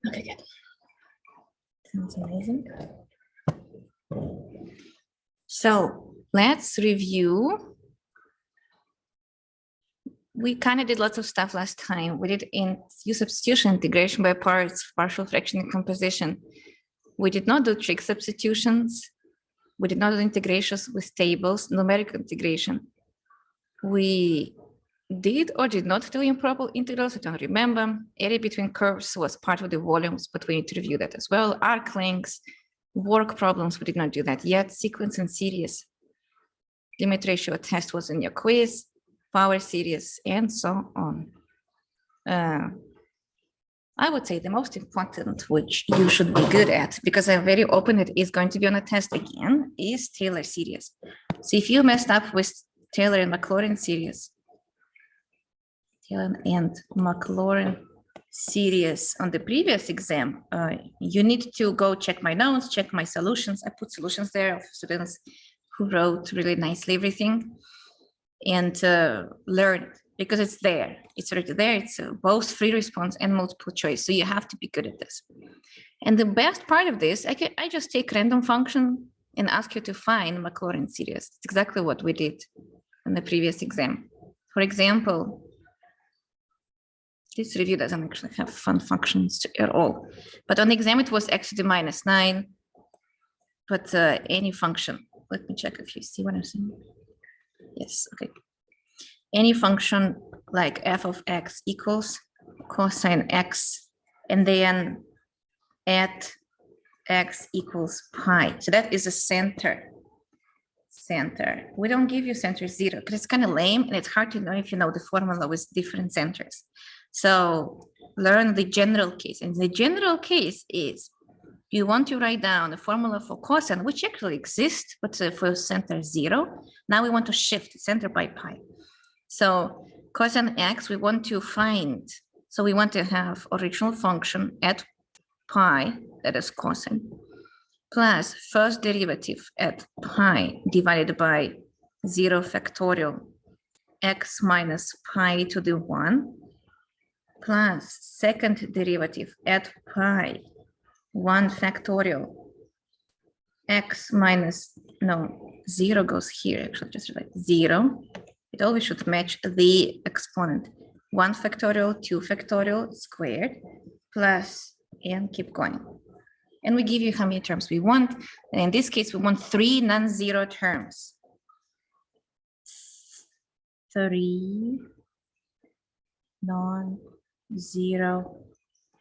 Okay, good. Sounds amazing. So let's review. We kind of did lots of stuff last time. We did use substitution, integration by parts, partial fraction decomposition. We did not do trig substitutions. We did not do integrations with tables, numerical integration. We did or did not do improper integrals, I don't remember. Area between curves was part of the volumes, but we need to review that as well. Arc lengths, work problems, we did not do that yet. Sequence and series. Limit ratio test was in your quiz, power series, and so on. I would say the most important, which you should be good at, because I'm very open, it is going to be on a test again, is Taylor series. So if you messed up with Taylor and Maclaurin series, Taylor and Maclaurin series on the previous exam, you need to go check my notes, check my solutions. I put solutions there of students who wrote really nicely everything, and learn it, because it's there. It's already there. It's both free response and multiple choice. So you have to be good at this. And the best part of this, I just take random function and ask you to find Maclaurin series. It's exactly what we did in the previous exam. For example, this review doesn't actually have fun functions at all. But on the exam, it was x to the -9. But any function, let me check if you see what I'm saying. Yes, okay. Any function like f of x equals cosine x, and then at x equals pi. So that is a center. We don't give you center 0 because it's kind of lame and it's hard to know if you know the formula with different centers. So learn the general case. And the general case is you want to write down the formula for cosine, which actually exists, but for center 0. Now we want to shift center by pi. So cosine x, we want to find. So we want to have original function at pi, that is cosine, plus first derivative at pi divided by 0 factorial x minus pi to the 1, plus second derivative at pi 1 factorial x minus, no, 0 goes here, actually just like 0. It always should match the exponent. 1 factorial, 2 factorial squared, plus, and keep going. And we give you how many terms we want. And in this case, we want 3 non-zero terms. 3 non-zero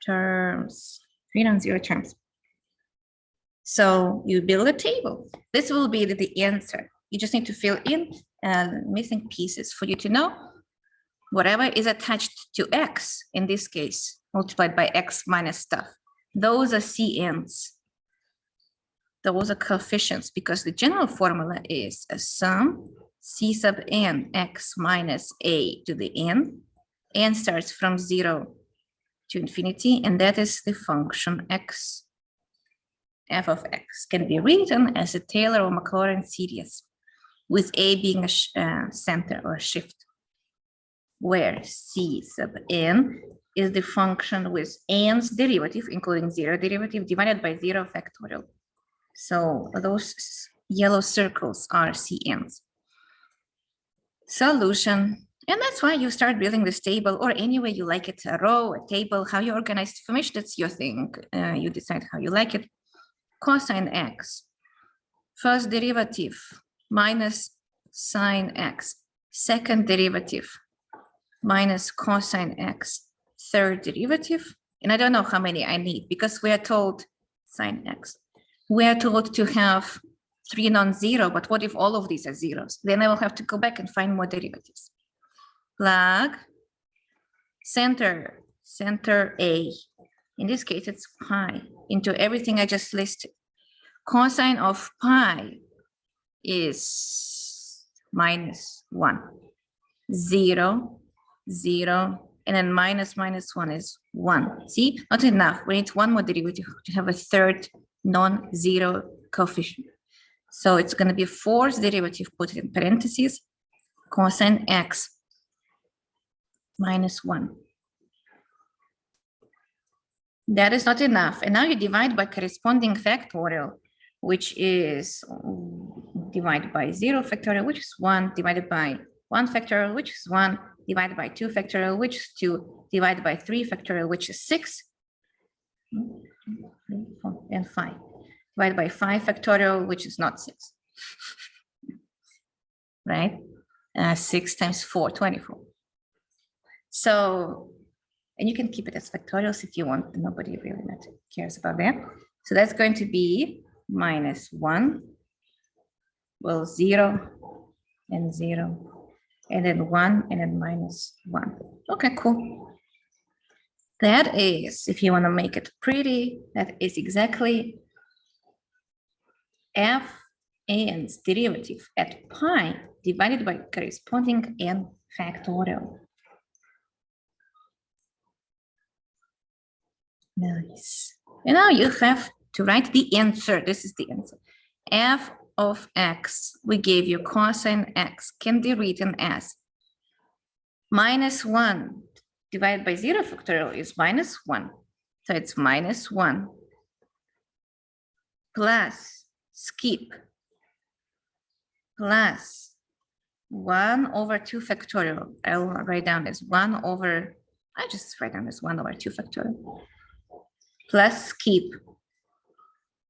terms. 3 non-zero terms. So you build a table. This will be the answer. You just need to fill in missing pieces for you to know whatever is attached to x, in this case, multiplied by x minus stuff. Those are CNs. Those are coefficients, because the general formula is a sum C sub n x minus a to the n starts from 0 to infinity, and that is the function x. F of x can be written as a Taylor or Maclaurin series, with a being a center or shift, where C sub n is the function with n's derivative, including 0 derivative, divided by 0 factorial. So those yellow circles are CNs. Solution. And that's why you start building this table, or any way you like it, a row, a table, how you organize information, that's your thing. You decide how you like it. Cosine x, first derivative, minus sine x, second derivative, minus cosine x, third derivative. And I don't know how many I need, because we are told sine x. We are told to have 3 non-zero, but what if all of these are zeros? Then I will have to go back and find more derivatives. Plug center A. In this case, it's pi into everything I just listed. Cosine of pi is -1, 0, 0, and then minus 1 is 1. See, not enough. We need one more derivative to have a third non-zero coefficient. So it's going to be fourth derivative, put in parentheses, cosine x -1. That is not enough. And now you divide by corresponding factorial, which is divided by 0 factorial, which is 1, divided by 1 factorial, which is 1, divided by 2 factorial, which is 2, divided by 3 factorial, which is 6, 3, 4, and 5, divided by 5 factorial, which is not 6, right? 6 times 4, 24. So, and you can keep it as factorials if you want. Nobody really cares about that. So that's going to be minus 1, well, 0 and 0, and then 1, and then minus 1. Okay, cool. That is, if you want to make it pretty, that is exactly f n's derivative at pi divided by corresponding n factorial. Nice. And now you have to write the answer. This is the answer. F of x, we gave you cosine x, can be written as minus 1 divided by 0 factorial is minus 1. So it's minus 1 plus skip plus 1 over 2 factorial. I'll write down as 1 over, I just write down as 1 over 2 factorial. Plus skip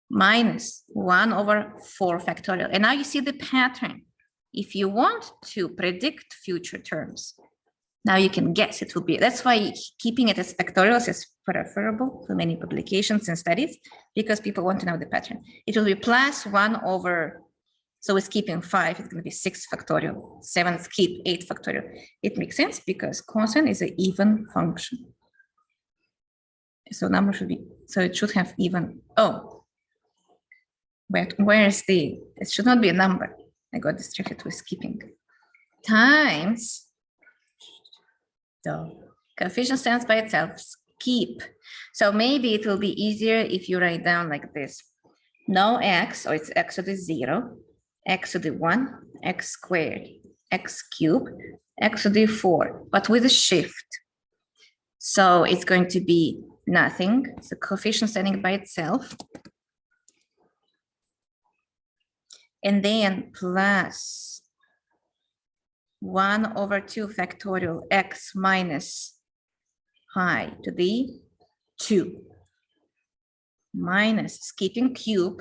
minus 1 over 4 factorial. And now you see the pattern. If you want to predict future terms, now you can guess it will be. That's why keeping it as factorials is preferable for many publications and studies, because people want to know the pattern. It will be plus 1 over, so we're skipping 5, it's going to be 6 factorial, 7 skip 8 factorial. It makes sense because cosine is an even function. So number should be, so it should have even, oh, but where's the, it should not be a number. I got distracted with skipping. Times, so coefficient stands by itself, skip. So maybe it will be easier if you write down like this. No x, or it's x to the 0, x to the 1, x squared, x cubed, x to the 4, but with a shift. So it's going to be nothing, so coefficient standing by itself. And then plus 1 over 2 factorial x minus pi to the 2 minus skipping cube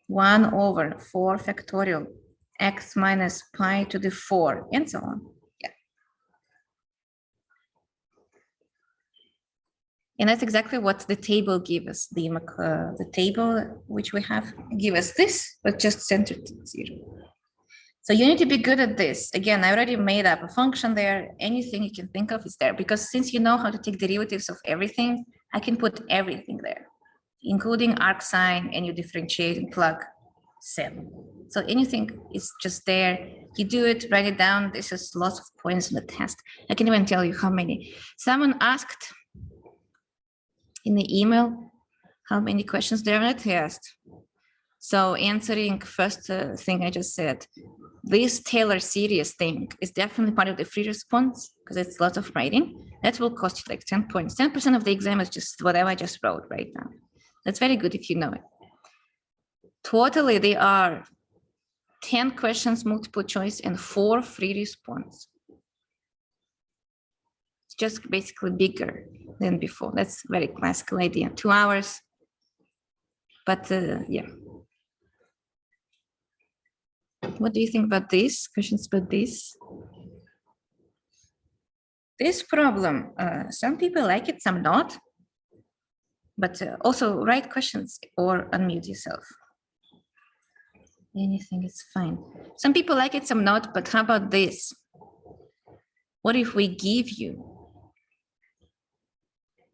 1 over 4 factorial x minus pi to the 4 and so on. And that's exactly what the table gives us. The table which we have give us this, but just centered to 0. So you need to be good at this. Again, I already made up a function there. Anything you can think of is there, because since you know how to take derivatives of everything, I can put everything there, including arcsine, and you differentiate and plug 7. So anything is just there. You do it, write it down. This is lots of points in the test. I can even tell you how many. Someone asked in the email how many questions there are on the test. So answering first thing I just said, this Taylor series thing is definitely part of the free response because it's lots of writing. That will cost you like 10 points. 10% of the exam is just whatever I just wrote right now. That's very good if you know it. Totally, they are 10 questions multiple choice and 4 free response. It's just basically bigger than before. That's very classical idea. 2 hours, but yeah. What do you think about this? Questions about this? This problem, some people like it, some not. But also write questions or unmute yourself. Anything is fine. Some people like it, some not, but how about this? What if we give you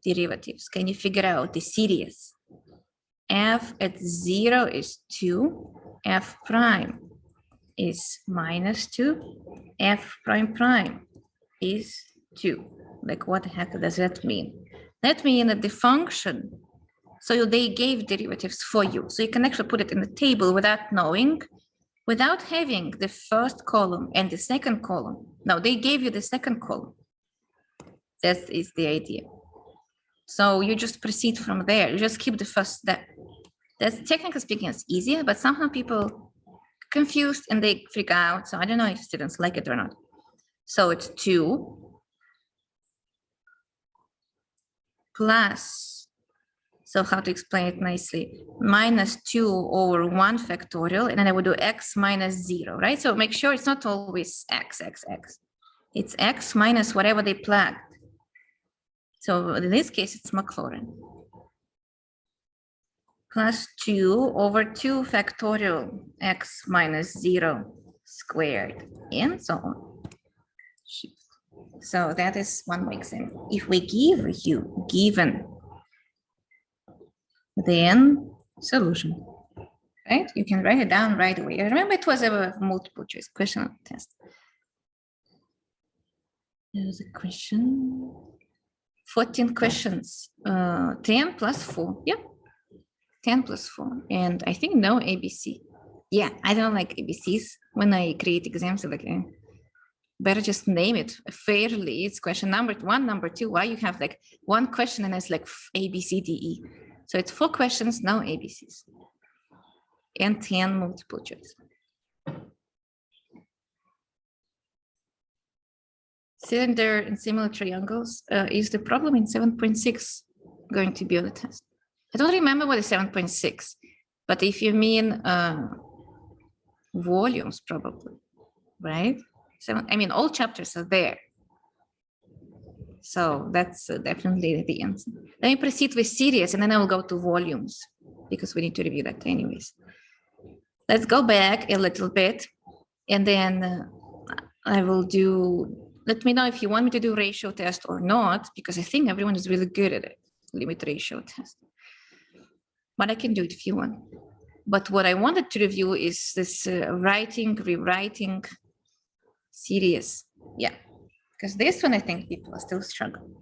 derivatives? Can you figure out the series? F at 0 is 2, f prime is minus 2, f prime prime is 2. Like what the heck does that mean? That means that the function, so they gave derivatives for you. So you can actually put it in the table without knowing, without having the first column and the second column. No, they gave you the second column. That is the idea. So you just proceed from there. You just keep the first step. That's technically speaking, it's easier, but somehow people confused and they freak out. So I don't know if students like it or not. So it's 2 plus, so how to explain it nicely, minus 2 over 1 factorial, and then I would do x minus 0, right? So make sure it's not always x. It's x minus whatever they plugged. So in this case, it's Maclaurin. Plus 2 over 2 factorial x minus 0 squared, and so on. So that is one more example. If we give you given, then solution, right? You can write it down right away. Remember, it was a multiple choice question test. There's a question. 14 questions. 10 plus 4. Yep. 10 plus 4. And I think no ABC. Yeah, I don't like ABCs when I create exams. Like, better just name it fairly. It's question number 1, number 2. Why you have like one question and it's like A, B, C, D, E. So it's 4 questions, no ABCs. And 10 multiple choice. Cylinder and similar triangles. Is the problem in 7.6 going to be on the test? I don't remember what is 7.6, but if you mean volumes, probably, right? I mean, all chapters are there. So that's definitely the answer. Let me proceed with series, and then I will go to volumes, because we need to review that anyways. Let's go back a little bit, and then I will do, let me know if you want me to do ratio test or not, because I think everyone is really good at it, limit ratio test. But I can do it if you want. But what I wanted to review is this writing, rewriting series. Yeah, because this one, I think people are still struggling.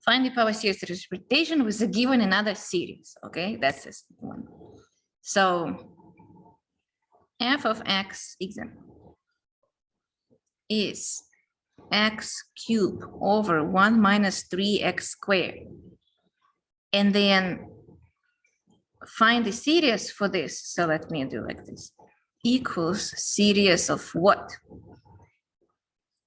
Find the power series interpretation with a given another series. Okay, that's this one. So f of x example is x cubed over 1 minus 3x squared. And then find the series for this. So let me do like this. Equals series of what?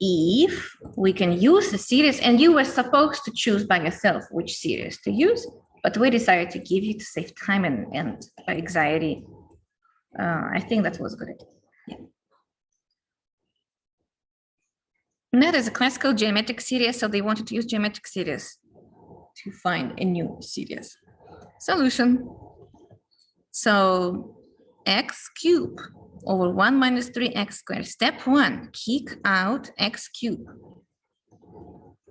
If we can use the series, and you were supposed to choose by yourself which series to use, but we decided to give you to save time and anxiety. I think that was good. Yeah. And that is a classical geometric series, so they wanted to use geometric series to find a new series. Solution. So x cubed over 1 minus 3x squared. Step 1, kick out x cubed.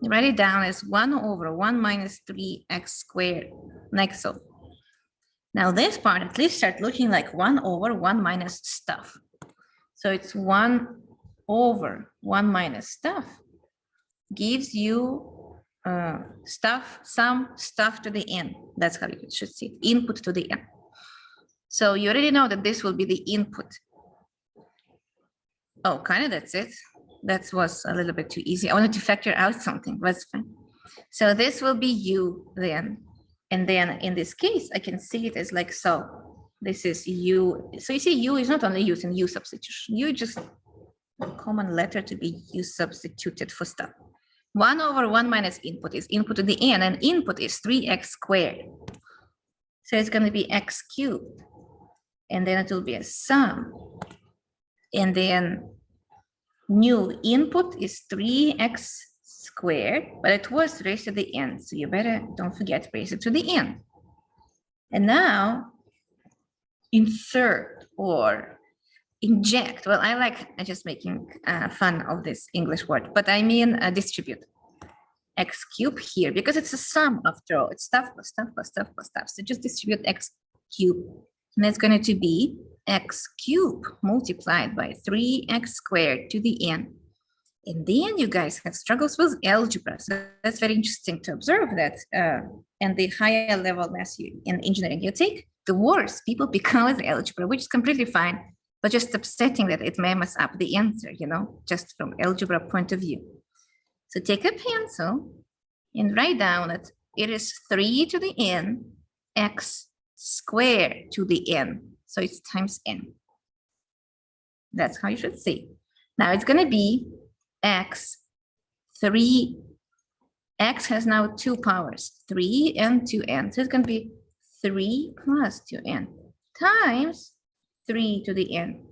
Write it down as 1 over 1 minus 3x squared, like so. Now this part at least start looking like 1 over 1 minus stuff. So it's 1 over 1 minus stuff gives you stuff, some stuff to the n. That's how you should see it, input to the n. So you already know that this will be the input. Oh, kind of that's it. That was a little bit too easy. I wanted to factor out something, that's fine. So this will be u then. And then in this case, I can see it as like so. This is u. So you see u is not only using u substitution. U just a common letter to be u substituted for stuff. 1 over 1 minus input is input to the n, and input is 3x squared. So it's going to be x cubed. And then it will be a sum. And then new input is 3x squared, but it was raised to the n. So you better don't forget to raise it to the n. And now insert or inject. Well, I like just making fun of this English word, but I mean distribute x cubed here because it's a sum after all. It's stuff plus stuff plus stuff plus stuff. So just distribute x cubed. And that's going to be x cubed multiplied by 3x squared to the n. And then you guys have struggles with algebra. So that's very interesting to observe that. And the higher level math in engineering you take, the worse people become with algebra, which is completely fine, but just upsetting that it may mess up the answer, you know, just from algebra point of view. So take a pencil and write down that it is 3 to the n x squared to the n. So it's times n. That's how you should see. Now it's going to be x 3. X has now 2 powers, 3 and 2n. So it's going to be 3 plus 2n times 3 to the n.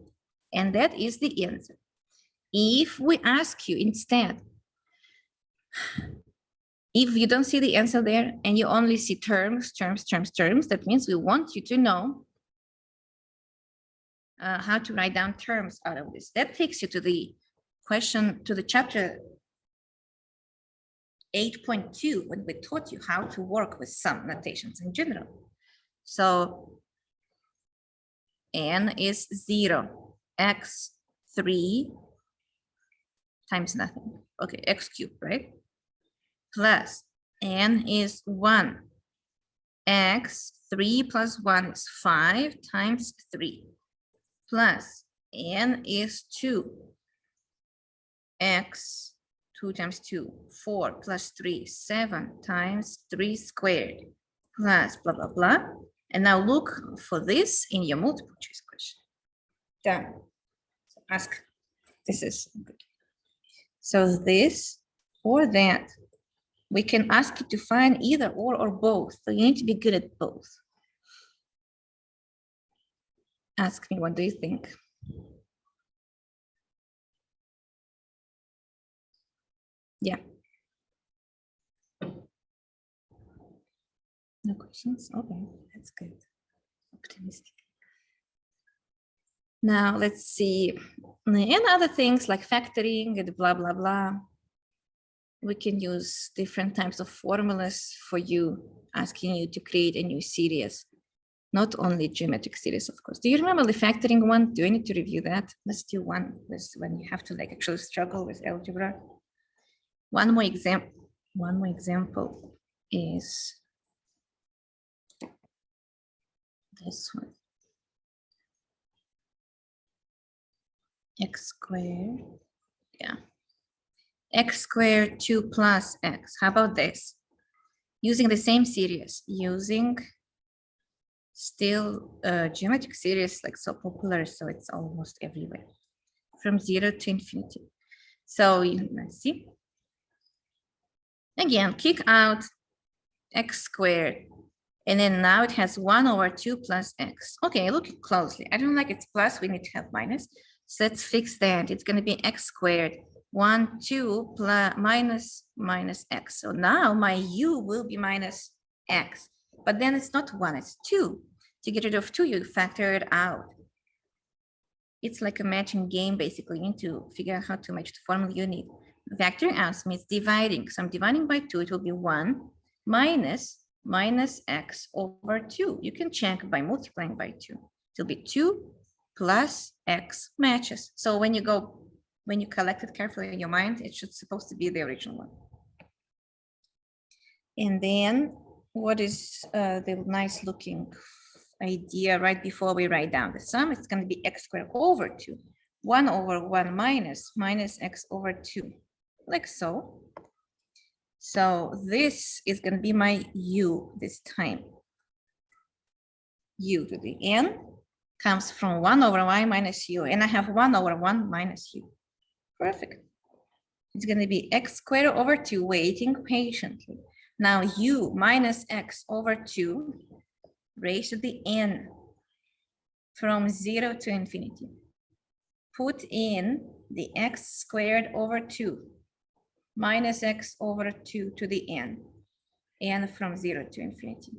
And that is the answer. If we ask you instead, if you don't see the answer there and you only see terms, that means we want you to know how to write down terms out of this. That takes you to the question, to the chapter 8.2, when we taught you how to work with sum notations in general. So n is 0, x 3 times nothing. Okay, x cubed, right? Plus n is 1, x 3 plus 1 is 5 times 3, plus n is 2, x 2 times 2, 4 plus 3, 7 times 3 squared, plus blah, blah, blah. And now look for this in your multiple choice question. Done. So ask, this is good. So this or that, we can ask you to find either or both. So you need to be good at both. Ask me, what do you think? Yeah. No questions? Okay, that's good. Optimistic. Now let's see. And other things like factoring and blah, blah, blah. We can use different types of formulas for you, asking you to create a new series, not only geometric series, of course. Do you remember the factoring one? Do I need to review that? Let's do one. This when you have to like actually struggle with algebra. One more example is this one. X squared, yeah. X squared 2 plus x. How about this? Using the same series, using still geometric series, like so popular, so it's almost everywhere, from 0 to infinity. So let's see. Again, kick out x squared, and then now it has 1 over 2 plus x. Okay, look closely. I don't like it's plus, we need to have minus. So let's fix that. It's going to be x squared 1, 2 plus minus x. So now my u will be minus x, but then it's not 1, it's 2. To get rid of 2, you factor it out. It's like a matching game, basically. You need to figure out how to match the formula you need. Factoring out means dividing. So I'm dividing by 2, it will be 1 minus x over 2. You can check by multiplying by 2. It will be 2 plus x matches. So when you collect it carefully in your mind, it should supposed to be the original one. And then what is the nice looking idea right before we write down the sum? It's going to be x squared over 2. 1 over 1 minus x over 2, like so. So this is going to be my u this time. U to the n comes from 1 over y minus u, and I have 1 over 1 minus u. Perfect. It's going to be x squared over 2, waiting patiently. Now u minus x over 2 raised to the n from 0 to infinity. Put in the x squared over 2 minus x over 2 to the n from 0 to infinity.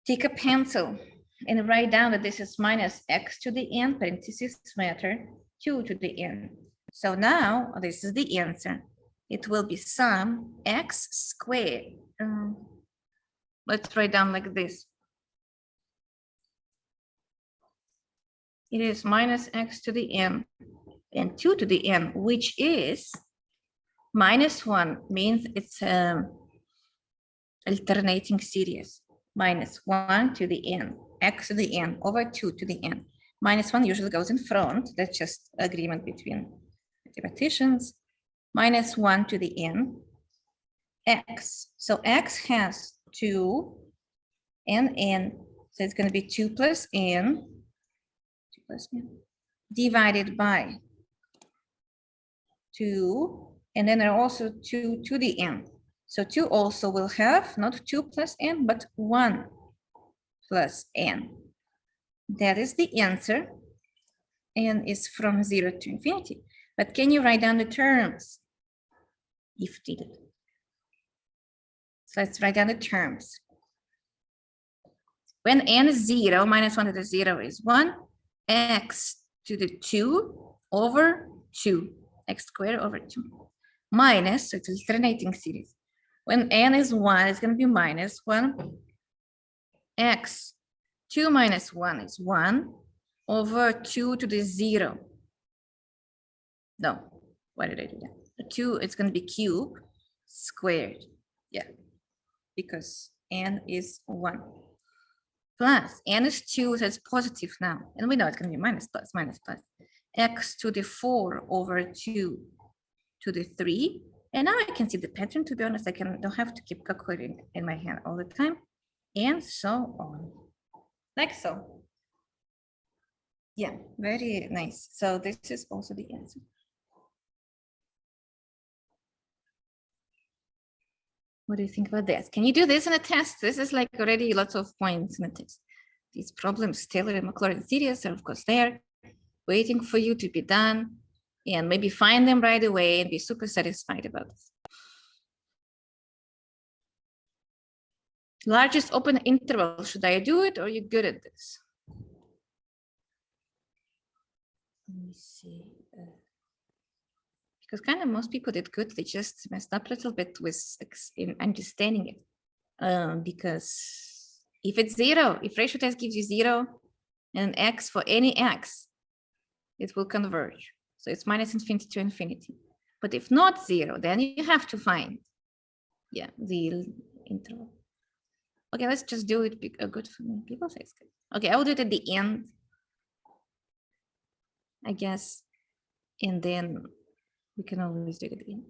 Take a pencil and write down that this is minus x to the n, parentheses matter, 2 to the n. So now this is the answer. It will be sum x squared. Let's write down like this. It is minus x to the n and 2 to the n, which is minus 1, means it's alternating series. Minus 1 to the n, x to the n over 2 to the n. Minus 1 usually goes in front. That's just agreement between mathematicians. Minus 1 to the n x. So x has 2 and n. So it's going to be 2 plus n, divided by 2. And then there are also 2 to the n. So 2 also will have not 2 plus n, but 1 plus n. That is the answer. N is from 0 to infinity. But can you write down the terms if needed? So let's write down the terms. When n is 0, minus 1 to the 0 is 1, x to the 2 over 2, x squared over 2, minus, so it's an alternating series. When n is 1, it's going to be minus 1, x 2 minus 1 is 1 over 2 to the 0. No, why did I do that? The 2, it's going to be cube squared. Yeah, because n is 1. Plus, n is 2, so it's positive now. And we know it's going to be minus, plus, minus, plus. X to the 4 over 2 to the 3. And now I can see the pattern. To be honest, don't have to keep calculating in my hand all the time. And so on. Like so. Yeah, very nice. So this is also the answer. What do you think about this? Can you do this in a test? This is like already lots of points in a test. These problems, Taylor and Maclaurin series are of course there, waiting for you to be done, and maybe find them right away and be super satisfied about this. Largest open interval, should I do it or are you good at this? Let me see. Because kind of most people did good, they just messed up a little bit with in understanding it. Because if it's 0, if ratio test gives you 0 and x for any x, it will converge. So it's minus infinity to infinity. But if not 0, then you have to find, yeah, the interval. Okay, let's just do it. Good for me. People say it's good. Okay, I will do it at the end, I guess, and then we can always do it again.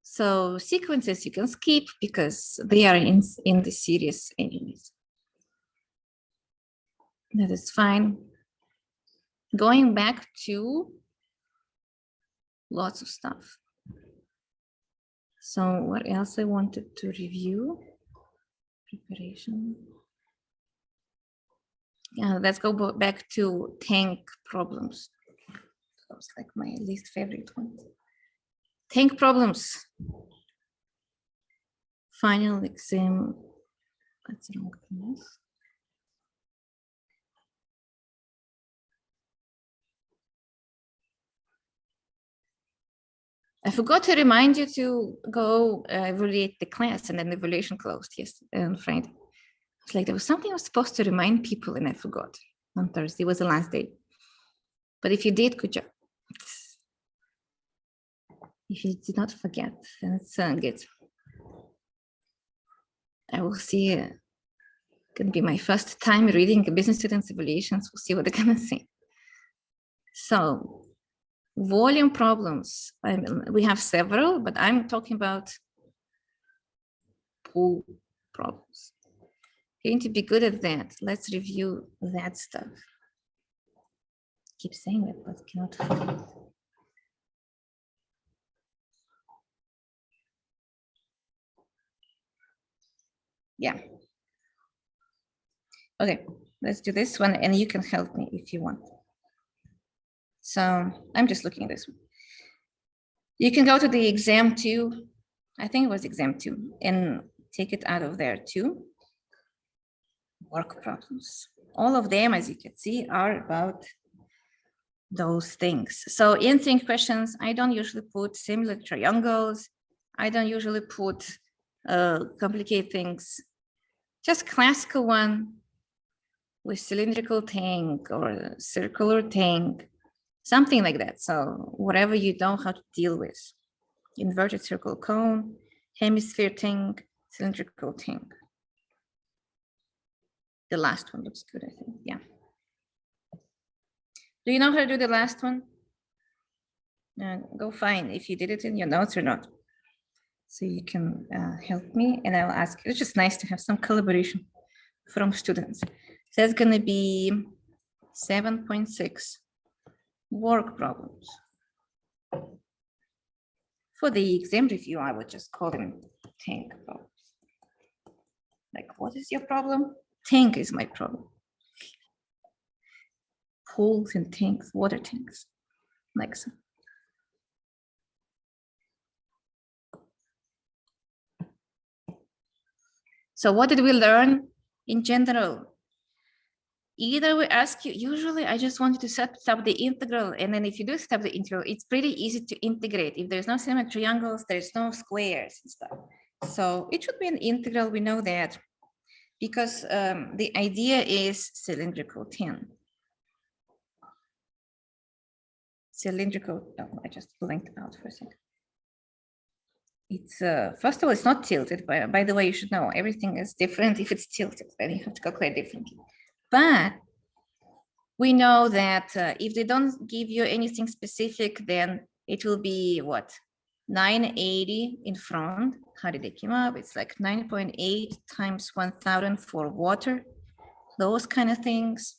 So sequences you can skip because they are in the series anyways. That is fine. Going back to lots of stuff. So what else I wanted to review? Preparation. Yeah, let's go back to tank problems. That was like my least favorite one. Tank problems. Final exam. That's wrong. I forgot to remind you to go evaluate the class, and then the evaluation closed on Friday. It's like there was something I was supposed to remind people and I forgot. On Thursday was the last day. But if you did, good job. If you did not forget, then it's good. I will see. Gonna be my first time reading business students' evaluations. We'll see what they're gonna say. So, volume problems. I mean, we have several, but I'm talking about pool problems. Going to be good at that. Let's review that stuff. Keep saying it, but cannot forget. Yeah. Okay, let's do this one, and you can help me if you want. So I'm just looking at this one. You can go to the exam 2. I think it was exam 2, and take it out of there too. Work problems. All of them, as you can see, are about those things. So in think questions, I don't usually put similar triangles. I don't usually put complicated things. Just classical one with cylindrical tank or circular tank, something like that. So whatever you know how to deal with. Inverted circle cone, hemisphere tank, cylindrical tank. The last one looks good, I think. Yeah. Do you know how to do the last one? Go find if you did it in your notes or not. So you can help me and I'll ask. It's just nice to have some collaboration from students. So that's going to be 7.6 work problems. For the exam review, I would just call them tank problems. Like, what is your problem? Tank is my problem. Pools and tanks, water tanks, like so. So what did we learn in general? Either we ask you, usually I just want you to set up the integral, and then if you do set up the integral, it's pretty easy to integrate. If there's no symmetric triangles, there's no squares and stuff. So it should be an integral, we know that, because the idea is cylindrical 10. Cylindrical, oh, I just blinked out for a second. It's, first of all, it's not tilted, by the way, you should know, everything is different if it's tilted, then you have to calculate differently. But we know that if they don't give you anything specific, then it will be what? 980 in front. How did they come up? It's like 9.8 times 1000 for water, those kind of things.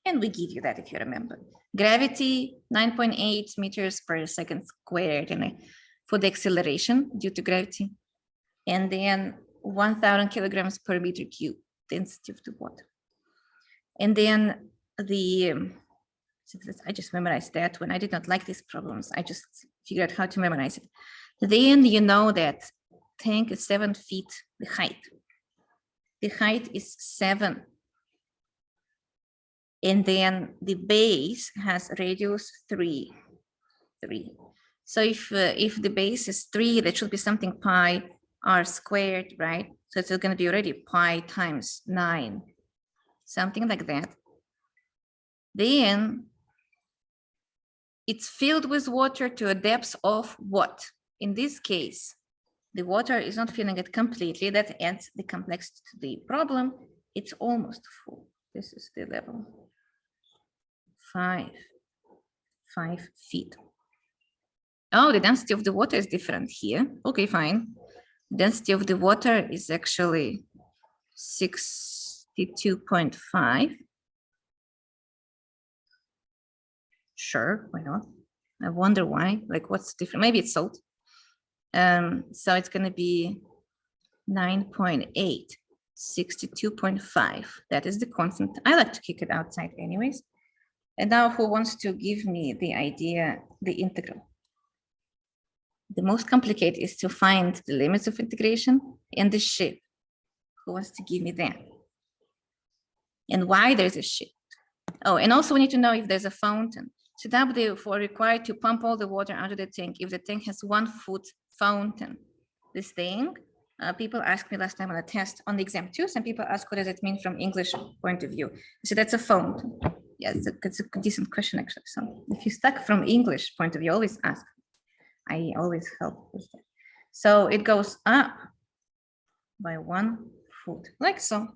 And we give you that if you remember. Gravity, 9.8 meters per second squared for the acceleration due to gravity. And then 1000 kilograms per meter cube density of the water. And then I just memorized that when I did not like these problems. I just figured out how to memorize it. Then you know that tank is 7 feet, the height. The height is 7. And then the base has radius 3. So if the base is 3, that should be something pi r squared, right? So it's going to be already pi times 9. Something like that. Then it's filled with water to a depth of what? In this case, the water is not filling it completely. That adds the complexity to the problem. It's almost full. This is the level. 5 feet. Oh, the density of the water is different here. Okay, fine. Density of the water is actually 62.5. Sure, why not? I wonder why, like what's different? Maybe it's salt. So it's going to be 9.8, 62.5. That is the constant. I like to kick it outside anyways. And now who wants to give me the idea, the integral? The most complicated is to find the limits of integration and the shift. Who wants to give me that? And why there's a shift? Oh, and also we need to know if there's a fountain. So that would be for required to pump all the water out of the tank if the tank has 1 foot fountain. This thing, people asked me last time on a test on the exam too. Some people ask, what does it mean from English point of view? So that's a fountain. Yeah, it's a decent question actually. So if you're stuck from English point of view, always ask. I always help with that. So it goes up by 1 foot, like so.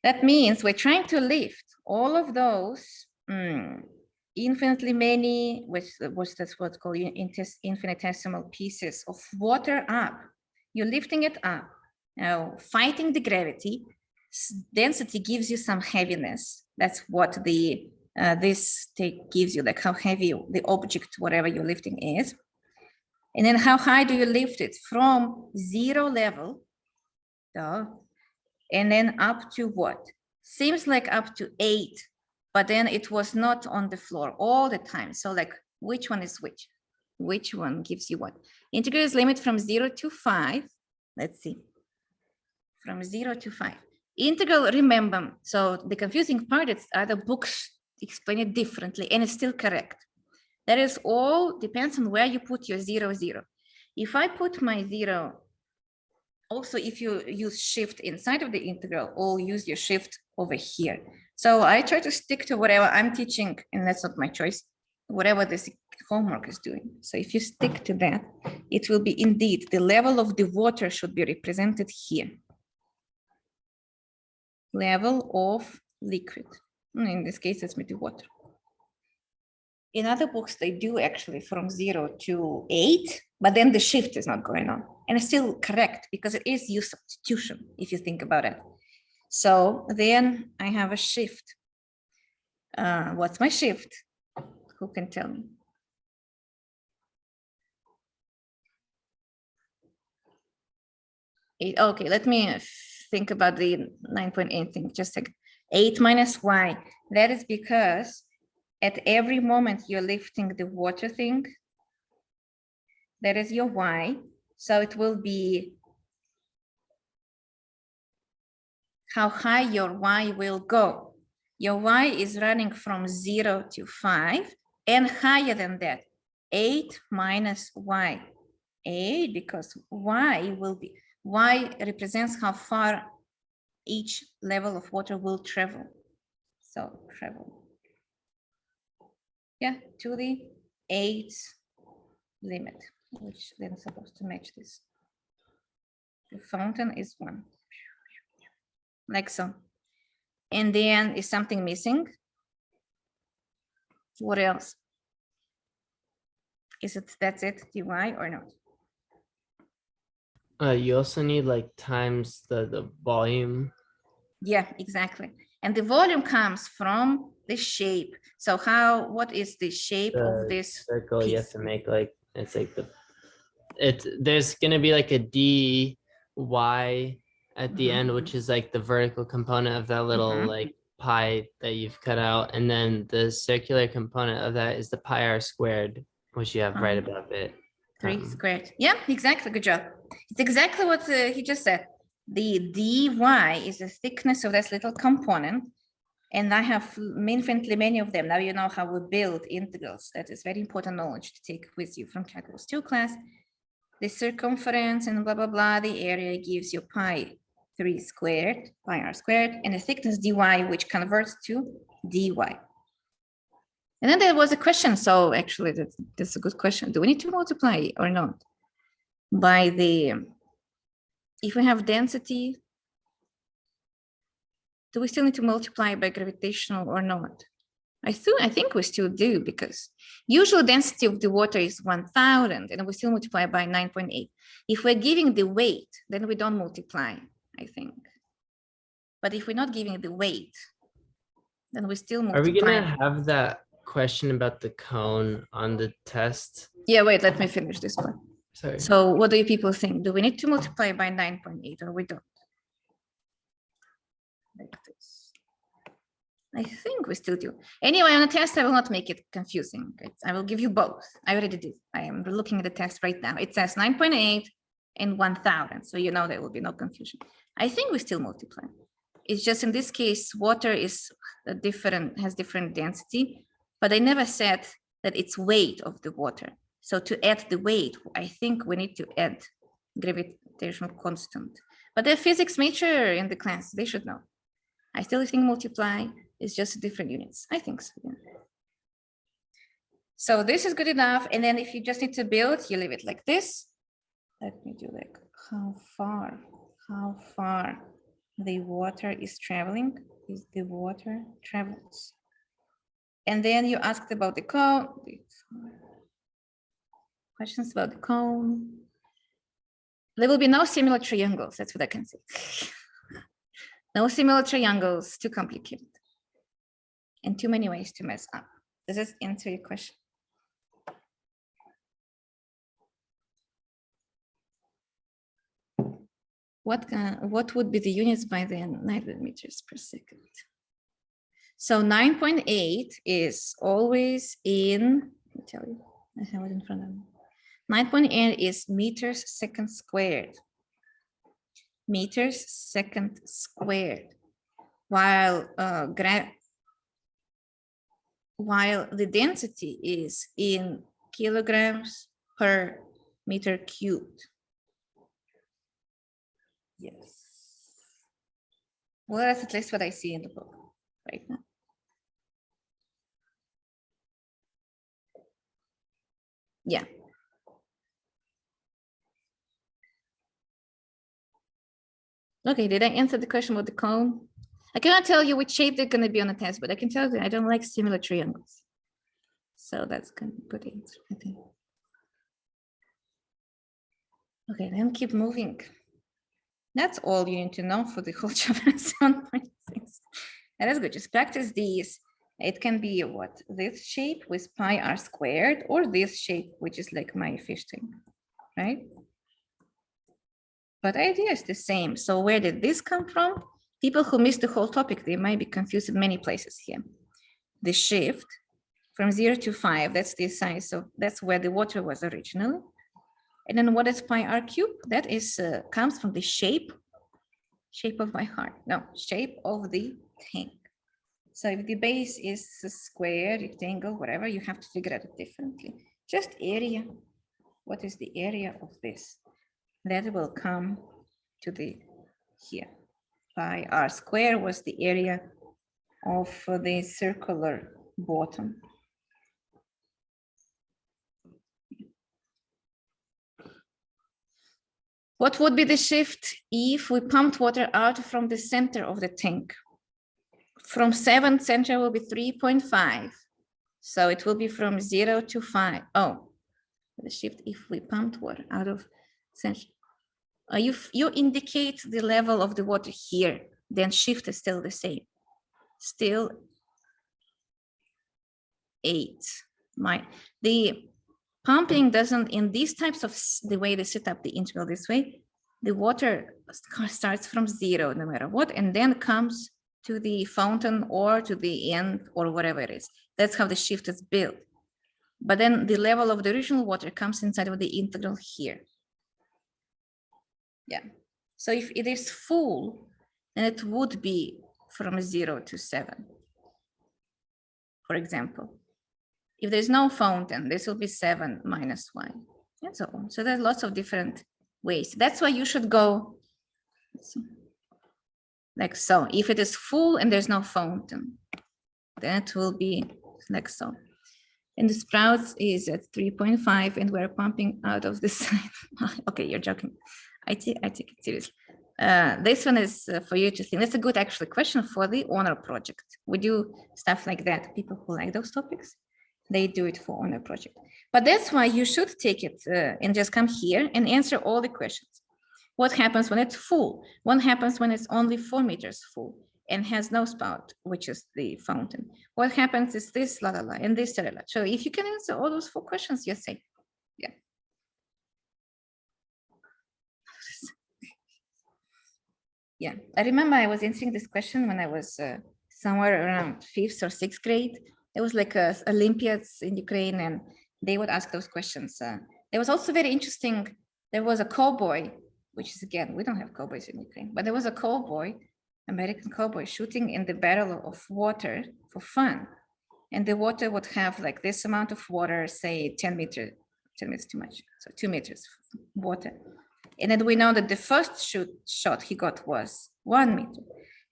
That means we're trying to lift all of those infinitely many, that's what's called infinitesimal pieces of water up. You're lifting it up. Now, fighting the gravity, density gives you some heaviness. That's what the this gives you, like how heavy the object, whatever you're lifting is. And then how high do you lift it? From 0 level, and then up to what? Seems like up to 8, but then it was not on the floor all the time. So like, which one is which? Which one gives you what? Integral is limit from 0 to 5. Let's see. From 0 to 5. Integral, remember, so the confusing part is other books explain it differently, and it's still correct. That is all depends on where you put your 0, 0. If I put my 0, also if you use shift inside of the integral, or use your shift over here. So I try to stick to whatever I'm teaching, and that's not my choice, whatever this homework is doing. So if you stick to that, it will be indeed the level of the water should be represented here. Level of liquid. In this case, it's with the water. In other books, they do actually from 0 to 8, but then the shift is not going on. And it's still correct because it is U substitution, if you think about it. So then I have a shift. What's my shift? Who can tell me? Okay, let me think about the 9.8 thing. Just like 8 minus y. That is because at every moment you're lifting the water thing. That is your y. So it will be how high your y will go. Your y is running from 0 to 5 and higher than that. 8 minus y. 8 because y will be, y represents how far each level of water will travel. So travel. Yeah, to the 8th limit, which then is supposed to match this. The fountain is 1. Like so. And then is something missing? What else? Is it, that's it, dy or not? You also need like times the volume. Yeah, exactly. And the volume comes from the shape. So what is the shape of this circle? piece? You have to make like, it's like there's gonna be like a dy at the end, which is like the vertical component of that little like pi that you've cut out. And then the circular component of that is the pi r squared, which you have right above it. 3 squared. Yeah, exactly. Good job. It's exactly what he just said. The dy is the thickness of this little component. And I have infinitely many of them. Now you know how we build integrals. That is very important knowledge to take with you from Calculus 2 class. The circumference and blah, blah, blah. The area gives you pi 3 squared, pi r squared, and the thickness dy, which converts to dy. And then there was a question. So actually, that's a good question. Do we need to multiply or not? By the, if we have density, do we still need to multiply by gravitational or not? I think we still do, because usual density of the water is 1000 and we still multiply by 9.8. If we're giving the weight, then we don't multiply, I think. But if we're not giving the weight, then we still multiply. Are we gonna have that question about the cone on the test? Yeah, wait, let me finish this one. Sorry. So what do you people think? Do we need to multiply by 9.8 or we don't? Like this. I think we still do. Anyway, on the test, I will not make it confusing. I will give you both. I already did. I am looking at the text right now. It says 9.8 and 1000. So you know there will be no confusion. I think we still multiply. It's just in this case, water is has different density, but I never said that it's weight of the water. So to add the weight, I think we need to add gravitational constant. But the physics major in the class, they should know. I still think multiply is just different units. I think so. Yeah. So this is good enough. And then if you just need to build, you leave it like this. Let me do like how far the water is traveling. Is the water travels. And then you asked about the cone. Questions about the cone. There will be no similar triangles. That's what I can say. No similar triangles, too complicated. And too many ways to mess up. Does this answer your question? What would be the units by then? 9 meters per second. So 9.8 is always in, let me tell you, I have it in front of me. 9.8 is meters second squared. Meters second squared. While the density is in kilograms per meter cubed. Yes. Well, that's at least what I see in the book right now. Yeah. Okay, did I answer the question about the cone? I cannot tell you which shape they're going to be on the test, but I can tell you I don't like similar triangles. So that's going to be good answer, I think. Okay, then keep moving. That's all you need to know for the whole chapter 7.6. That is good. Just practice these. It can be what? This shape with pi r squared, or this shape, which is like my fish tank, right? But the idea is the same. So where did this come from? People who miss the whole topic, they might be confused in many places here. The shift from 0 to 5, that's the size. So that's where the water was originally. And then what is pi r cubed? That is comes from the shape of my heart. No, shape of the tank. So if the base is a square, rectangle, whatever, you have to figure out it differently. Just area. What is the area of this? That will come to the here. Pi r square was the area of the circular bottom. What would be the shift if we pumped water out from the center of the tank? From 7 center will be 3.5. So it will be from 0 to 5. Oh, the shift if we pumped water out of center. You indicate the level of the water here, then shift is still the same. Still 8. The pumping doesn't, in these types of, the way they set up the integral this way, the water starts from 0 no matter what, and then comes to the fountain or to the end or whatever it is. That's how the shift is built. But then the level of the original water comes inside of the integral here. Yeah. So if it is full, then it would be from 0 to 7, for example. If there's no fountain, this will be 7 minus 1, and so on. So there's lots of different ways. That's why you should go like so. If it is full and there's no fountain, then it will be like so. And the sprouts is at 3.5, and we're pumping out of the side. Okay, you're joking. I take it seriously. This one is for you to think. That's a good actually question for the honor project. We do stuff like that. People who like those topics, they do it for honor project. But that's why you should take it and just come here and answer all the questions. What happens when it's full? What happens when it's only 4 meters full and has no spout, which is the fountain? What happens is this, la la la, and this, la la. So if you can answer all those 4 questions, you're safe. Yeah. Yeah, I remember I was answering this question when I was somewhere around 5th or 6th grade. There was like Olympiads in Ukraine, and they would ask those questions. There was also very interesting. There was a cowboy, which is, again, we don't have cowboys in Ukraine, but there was a cowboy, American cowboy, shooting in the barrel of water for fun. And the water would have like this amount of water, say 10 meters too much, so 2 meters water. And then we know that the first shot he got was 1 meter,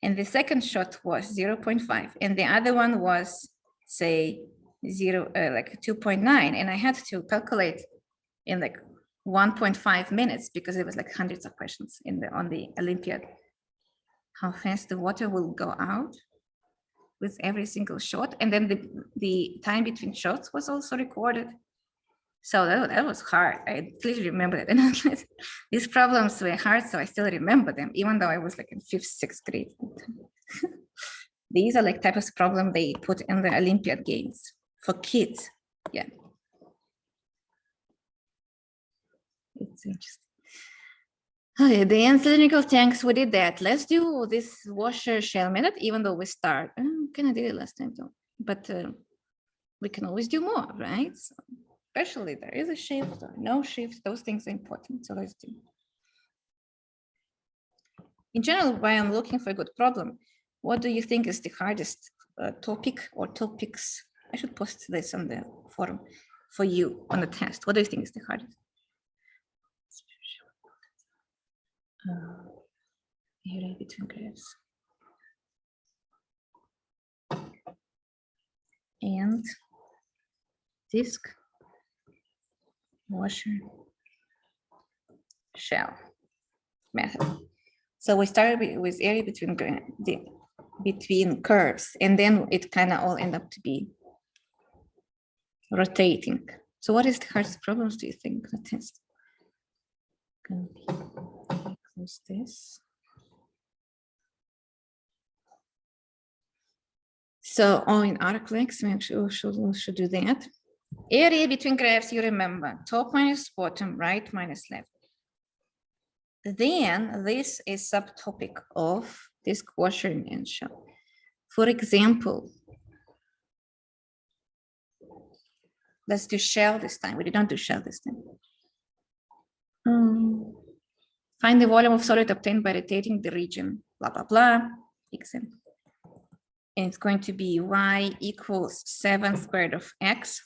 and the second shot was 0.5, and the other one was, say, like 2.9. And I had to calculate in like 1.5 minutes, because it was like hundreds of questions on the Olympiad, how fast the water will go out with every single shot. And then the time between shots was also recorded. So that was hard. I clearly remember it. And these problems were hard, so I still remember them, even though I was like in 5th, 6th grade. These are like types of problem they put in the Olympiad games for kids. Yeah. It's interesting. Okay, the cylindrical tanks, we did that. Let's do this washer shell method, even though we start. Kind of did it last time though, but we can always do more, right? So, especially there is a shift or no shift, those things are important. So let's do. In general, while I'm looking for a good problem, what do you think is the hardest topic or topics? I should post this on the forum for you on the test. What do you think is the hardest? Area between graphs. And disk, washer, shell method. So we started with area between curves, and then it kind of all ended up to be rotating. So what is the hardest problems, do you think? The test. Close this. So, in ArcLex, we actually should do that. Area between graphs, you remember, top minus bottom, right minus left. Then this is subtopic of this quotient and shell. For example, let's do shell this time. We did not do shell this time. Find the volume of solid obtained by rotating the region, blah, blah, blah, example. And it's going to be y equals 7 squared of x,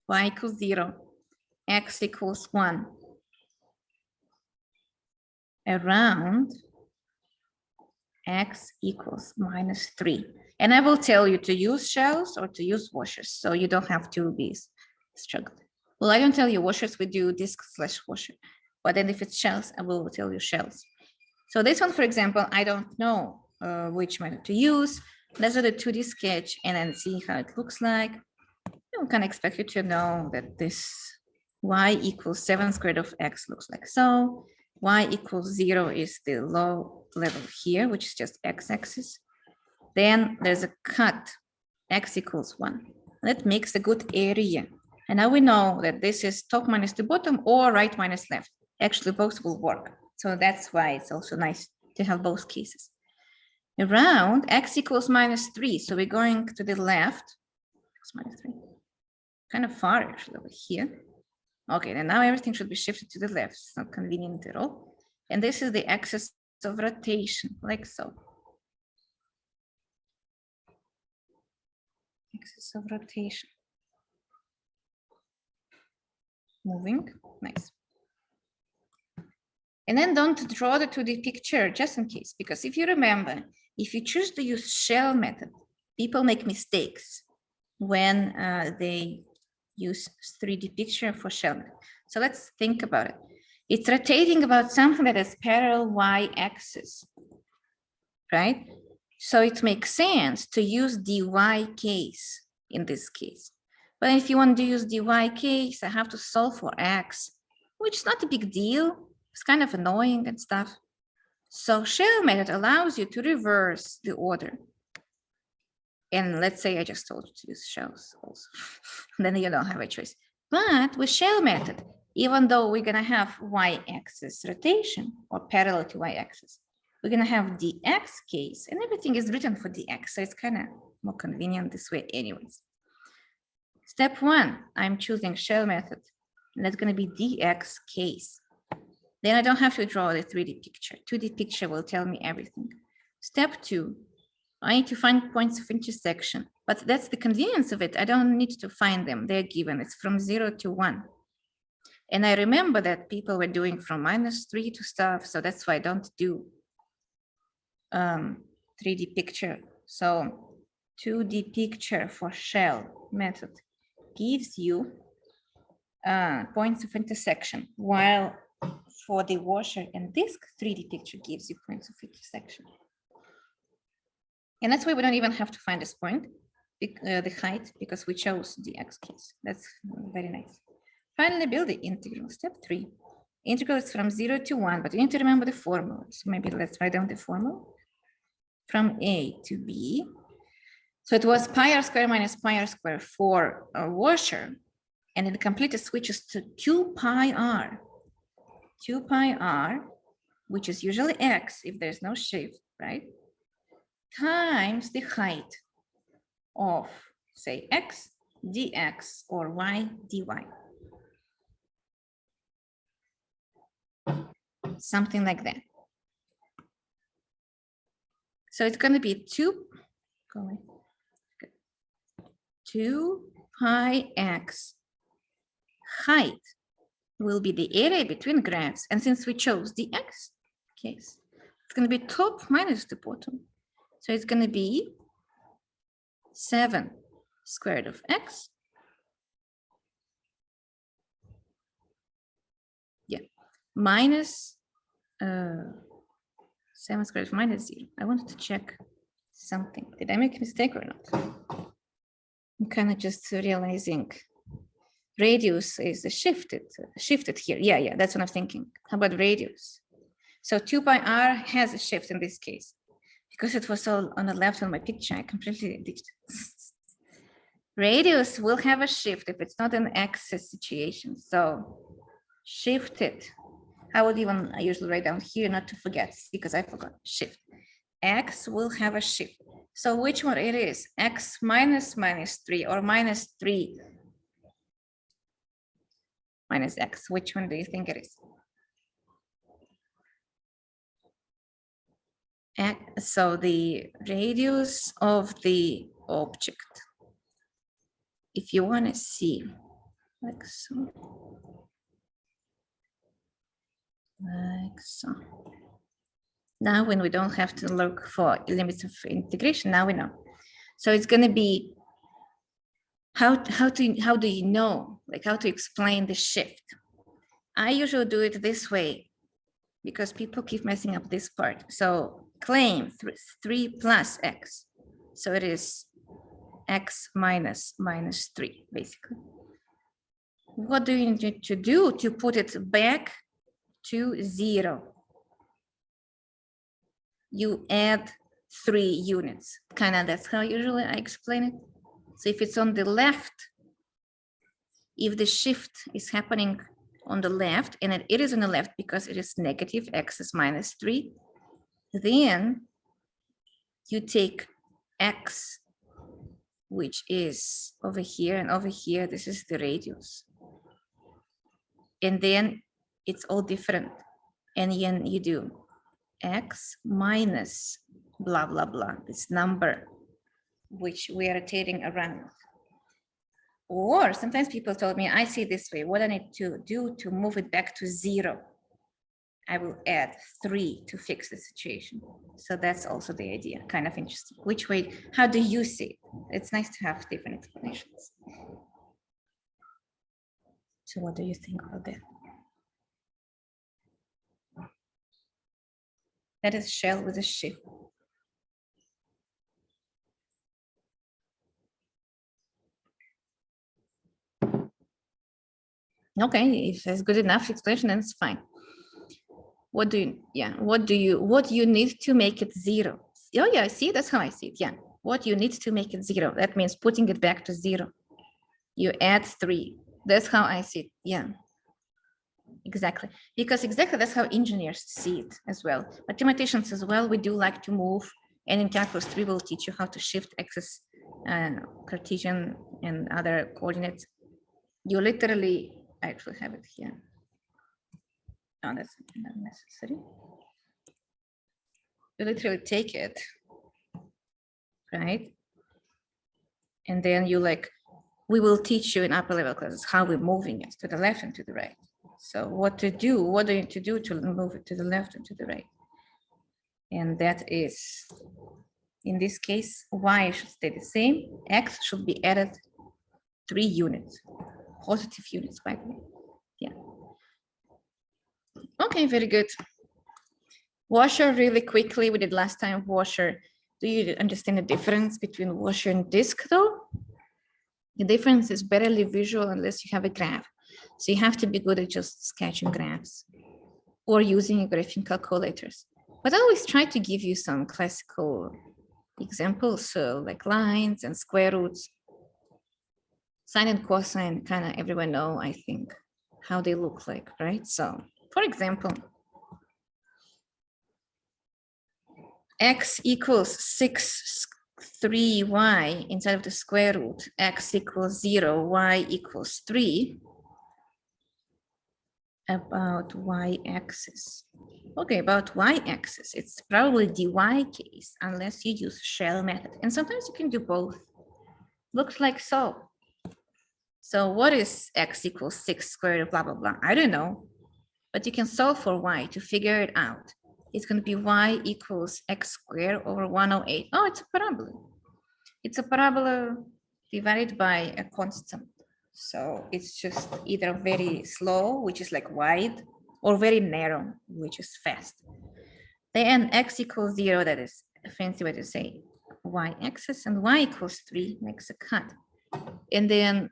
y equals 0, x equals 1, around x equals minus 3. And I will tell you to use shells or to use washers, so you don't have to be struggling. Well, I don't tell you washers, we do disk/washer. But then if it's shells, I will tell you shells. So this one, for example, I don't know which method to use. Let's do the 2D sketch and then see how it looks like. I can expect you to know that this y equals 7 squared of x looks like so. Y equals 0 is the low level here, which is just x-axis. Then there's a cut, x equals 1. That makes a good area. And now we know that this is top minus the bottom or right minus left. Actually, both will work. So that's why it's also nice to have both cases. Around x equals minus 3. So we're going to the left. X minus 3. Kind of far actually over here. Okay, then now everything should be shifted to the left. It's not convenient at all. And this is the axis of rotation, like so. Axis of rotation. Moving, nice. And then don't draw the 2D picture just in case, because if you remember, if you choose to use shell method, people make mistakes when they use 3D picture for shell method. So let's think about it. It's rotating about something that is parallel y-axis, right? So it makes sense to use dy case in this case. But if you want to use dy case, I have to solve for x, which is not a big deal. It's kind of annoying and stuff. So shell method allows you to reverse the order. And let's say I just told you to use shells also. Then you don't have a choice. But with shell method, even though we're going to have y-axis rotation or parallel to y-axis, we're going to have dx case and everything is written for dx. So it's kind of more convenient this way anyways. Step 1, I'm choosing shell method. And that's going to be dx case. Then I don't have to draw the 3D picture. 2D picture will tell me everything. Step 2, I need to find points of intersection, but that's the convenience of it. I don't need to find them. They're given. It's from 0 to 1. And I remember that people were doing from -3 to stuff. So that's why I don't do 3D picture. So 2D picture for shell method gives you points of intersection, while for the washer and disk, 3D picture gives you points of intersection. And that's why we don't even have to find this point, the height, because we chose the x case. That's very nice. Finally, build the integral. Step 3. Integral is from 0 to 1, but you need to remember the formula. So maybe let's write down the formula. From A to B. So it was pi r square minus pi r square for a washer, and it completely switches to 2 pi r. 2 pi r, which is usually x if there's no shift, right? Times the height of, say, x dx or y dy. Something like that. So it's going to be 2 pi x. Height will be the area between graphs. And since we chose the x case, it's going to be top minus the bottom. So it's going to be 7 squared of x. Yeah, minus 7 squared of minus 0. I wanted to check something. Did I make a mistake or not? I'm kind of just realizing radius is shifted here. Yeah, that's what I'm thinking. How about radius? So 2 pi r has a shift in this case. Because it was all on the left on my picture, I completely ditched it. Radius will have a shift if it's not an axis situation. So shifted. I would even usually write down here not to forget because I forgot shift. X will have a shift. So which one it is? X minus 3 or minus 3 minus X. Which one do you think it is? So the radius of the object, if you want to see, like so, like so. Now when we don't have to look for limits of integration, now we know. So it's going to be, how do you know, like how to explain the shift? I usually do it this way because people keep messing up this part. So claim 3 plus X. So it is X minus 3, basically. What do you need to do to put it back to 0? You add 3 units. Kind of that's how usually I explain it. So if it's on the left, if the shift is happening on the left, and it is on the left because it is negative X is minus 3, then you take X, which is over here and over here, this is the radius. And then it's all different. And then you do X minus blah, blah, blah, this number, which we are rotating around. Or sometimes people told me, I see it this way, what I need to do to move it back to 0. I will add 3 to fix the situation. So that's also the idea, kind of interesting. Which way, how do you see it? It's nice to have different explanations. So what do you think about that? That is shell with a shift. Okay, if that's good enough explanation, then it's fine. What do you need to make it 0? Oh yeah, see, that's how I see it. Yeah, what you need to make it 0, that means putting it back to 0. You add 3. That's how I see it. Yeah, exactly. Because exactly that's how engineers see it as well. Mathematicians as well, we do like to move, and in calculus 3 will teach you how to shift axis, Cartesian and other coordinates. You literally, I actually have it here. No, that's not necessary. You literally take it, right? And then you like, we will teach you in upper level classes how we're moving it to the left and to the right. So what to do, what do you need to do to move it to the left and to the right? And that is, in this case, Y should stay the same. X should be added 3 units, positive units, by the way. Yeah. Okay, very good. Washer, really quickly, we did last time washer. Do you understand the difference between washer and disk though? The difference is barely visual unless you have a graph. So you have to be good at just sketching graphs or using graphing calculators. But I always try to give you some classical examples, so like lines and square roots. Sine and cosine, kind of everyone know, I think, how they look like, right? So for example, x equals 3y inside of the square root, x equals 0, y equals 3, about y-axis. Okay, about y-axis, it's probably dy case, unless you use shell method. And sometimes you can do both. Looks like so. So what is x equals 6 squared, blah, blah, blah? I don't know. But you can solve for y to figure it out. It's going to be y equals x squared over 108. Oh, it's a parabola. It's a parabola divided by a constant. So it's just either very slow, which is like wide, or very narrow, which is fast. Then x equals 0, that is a fancy way to say y-axis, and y equals 3 makes a cut. And then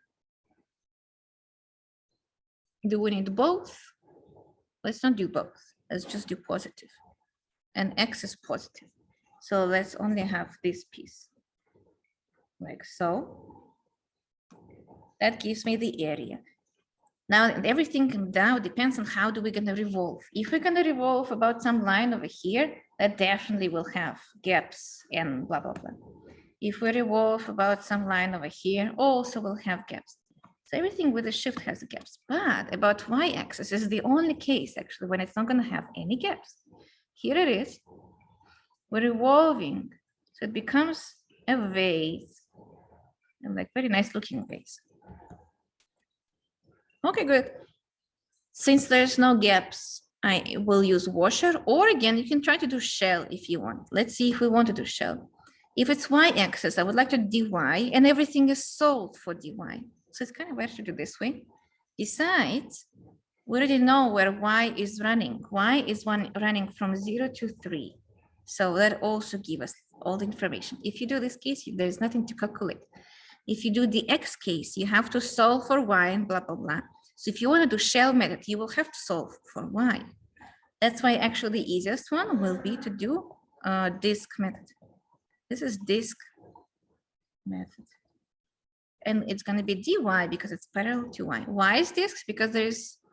do we need both? Let's not do both. Let's just do positive. And x is positive. So let's only have this piece. Like so. That gives me the area. Now everything now depends on how do we gonna revolve. If we're gonna revolve about some line over here, that definitely will have gaps and blah, blah, blah. If we revolve about some line over here, also will have gaps. So everything with a shift has gaps, but about y-axis is the only case actually when it's not gonna have any gaps. Here it is, we're revolving. So it becomes a vase, and like very nice looking vase. Okay, good. Since there's no gaps, I will use washer, or again, you can try to do shell if you want. Let's see if we want to do shell. If it's y-axis, I would like to dy, and everything is solved for dy. So it's kind of better to do this way. Besides, we already know where y is running. Y is running from 0 to 3. So that also gives us all the information. If you do this case, there's nothing to calculate. If you do the x case, you have to solve for y and blah, blah, blah. So if you want to do shell method, you will have to solve for y. That's why actually the easiest one will be to do disk method. This is disk method. And it's going to be dy because it's parallel to y. Why is disks? Because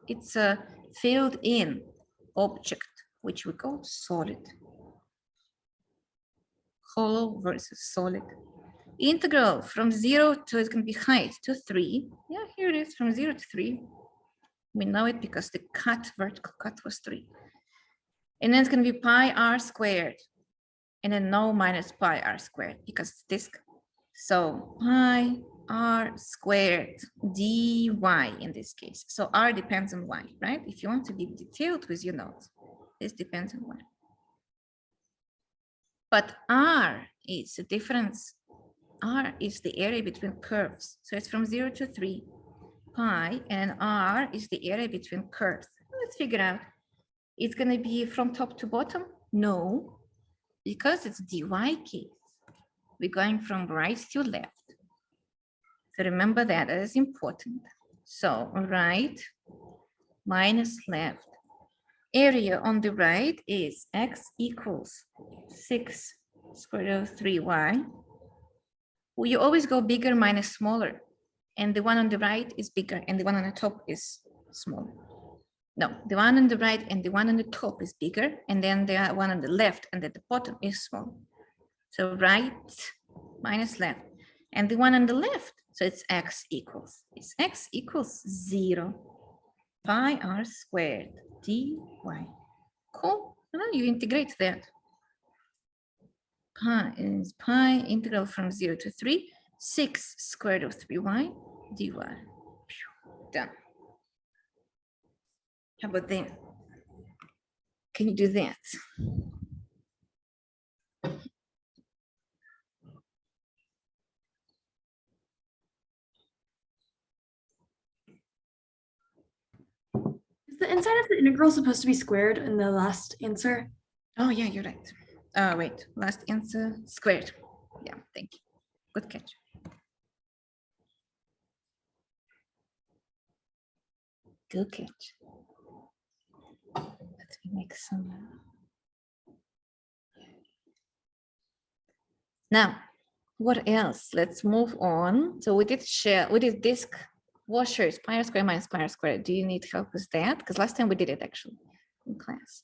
it's a filled in object, which we call solid. Hollow versus solid. Integral from 0 to, it's going to be height to 3. Yeah, here it is from 0 to 3. We know it because the vertical cut was 3. And then it's going to be pi r squared. And then no minus pi r squared because it's disk. So pi r squared dy in this case. So r depends on y, right? If you want to be detailed with your notes, this depends on y. But r is the difference. R is the area between curves. So it's from 0 to 3 pi, and r is the area between curves. Let's figure out. It's going to be from top to bottom? No, because it's dy case. We're going from right to left. So remember that is important. So right minus left. Area on the right is x equals 6 square root of 3y. Well, you always go bigger minus smaller. And the one on the right is bigger and the one on the top is smaller. No, the one on the right and the one on the top is bigger, and then the one on the left and at the bottom is small. So right minus left, and the one on the left, so it's x equals 0 pi r squared dy. Cool. Well, you integrate that. Pi is pi integral from 0 to 3, 6 square root of 3y dy. Done. How about that? Can you do that? Is the inside of the integral supposed to be squared in the last answer? Oh, yeah, you're right. Wait, last answer squared. Yeah, thank you. Good catch. Good catch. Let me make some. Now, what else? Let's move on. So we did share, we did disk washers, pi r squared minus pi r squared. Do you need help with that? Because last time we did it actually in class.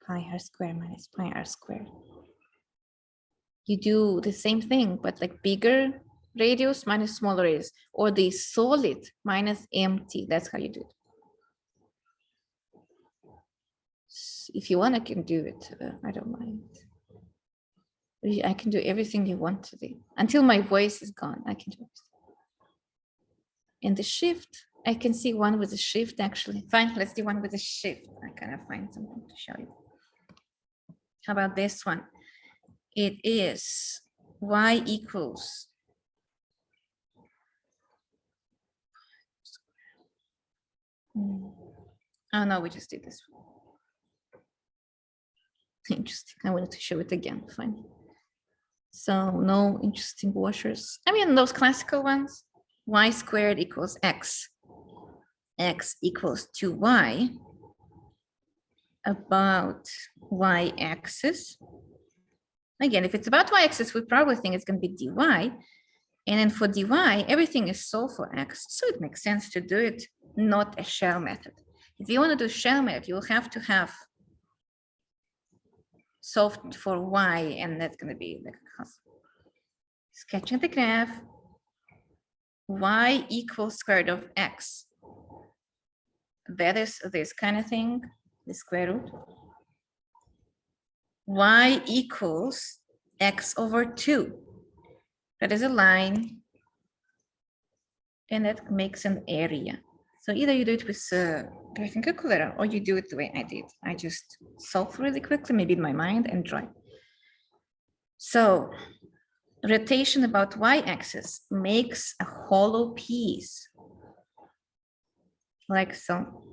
Pi r squared minus pi r squared. You do the same thing, but like bigger radius minus smaller radius, or the solid minus empty. That's how you do it. If you want, I can do it. I don't mind. I can do everything you want to do. Until my voice is gone, I can do it. And the shift, I can see one with a shift actually. Fine, let's do one with a shift. I kind of find something to show you. How about this one? It is y equals oh no, we just did this one. Interesting. I wanted to show it again. Fine. So no interesting washers. I mean, those classical ones, y squared equals x. X equals 2y about y-axis. Again, if it's about y-axis, we probably think it's going to be dy. And then for dy, everything is solved for x. So it makes sense to do it not a shell method. If you want to do shell method, you'll have to have solved for y, and that's going to be like sketching the graph. Y equals square root of x. That is this kind of thing, the square root. Y equals x over 2. That is a line, and that makes an area. So either you do it with a graphing calculator, or you do it the way I did. I just solve really quickly, maybe in my mind, and draw. So rotation about y-axis makes a hollow piece, like so.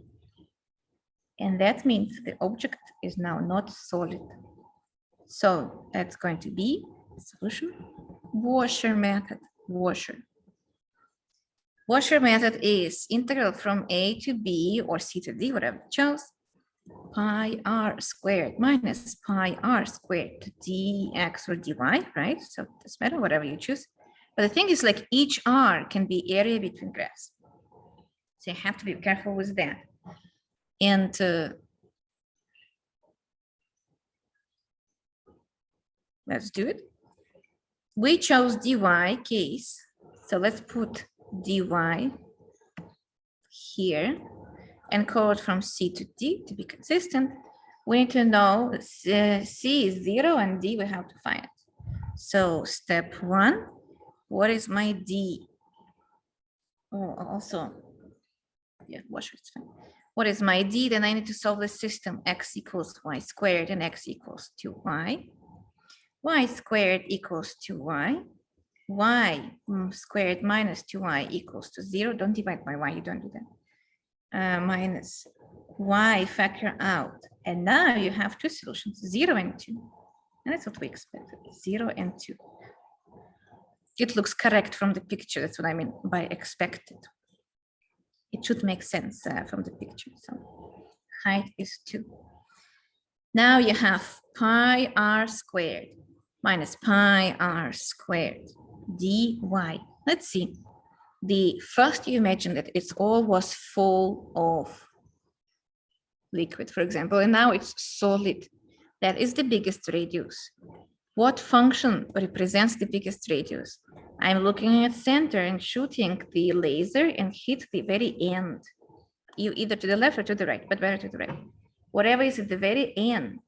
And that means the object is now not solid. So that's going to be the solution. Washer method, washer. Washer method is integral from a to b or c to d, whatever you chose, pi r squared minus pi r squared to dx or dy, right? So it doesn't matter, whatever you choose. But the thing is, like, each r can be area between graphs. So you have to be careful with that. And let's do it. We chose dy case. So let's put dy here and code from c to d to be consistent. We need to know c is 0 and d we have to find. So step 1, what is my d? Oh, also, yeah, washer, it's fine. What is my d? Then I need to solve the system x equals y squared and x equals 2y. Y squared equals 2y. Y squared minus 2y equals to 0. Don't divide by y, you don't do that. Minus y factor out. And now you have two solutions, 0 and 2. And that's what we expected, 0 and 2. It looks correct from the picture. That's what I mean by expected. It should make sense from the picture. So height is 2. Now you have pi r squared minus pi r squared dy. Let's see. The first you imagine that it's all was full of liquid, for example, and now it's solid. That is the biggest radius. What function represents the biggest radius? I'm looking at center and shooting the laser and hit the very end. You either to the left or to the right, but better to the right. Whatever is at the very end,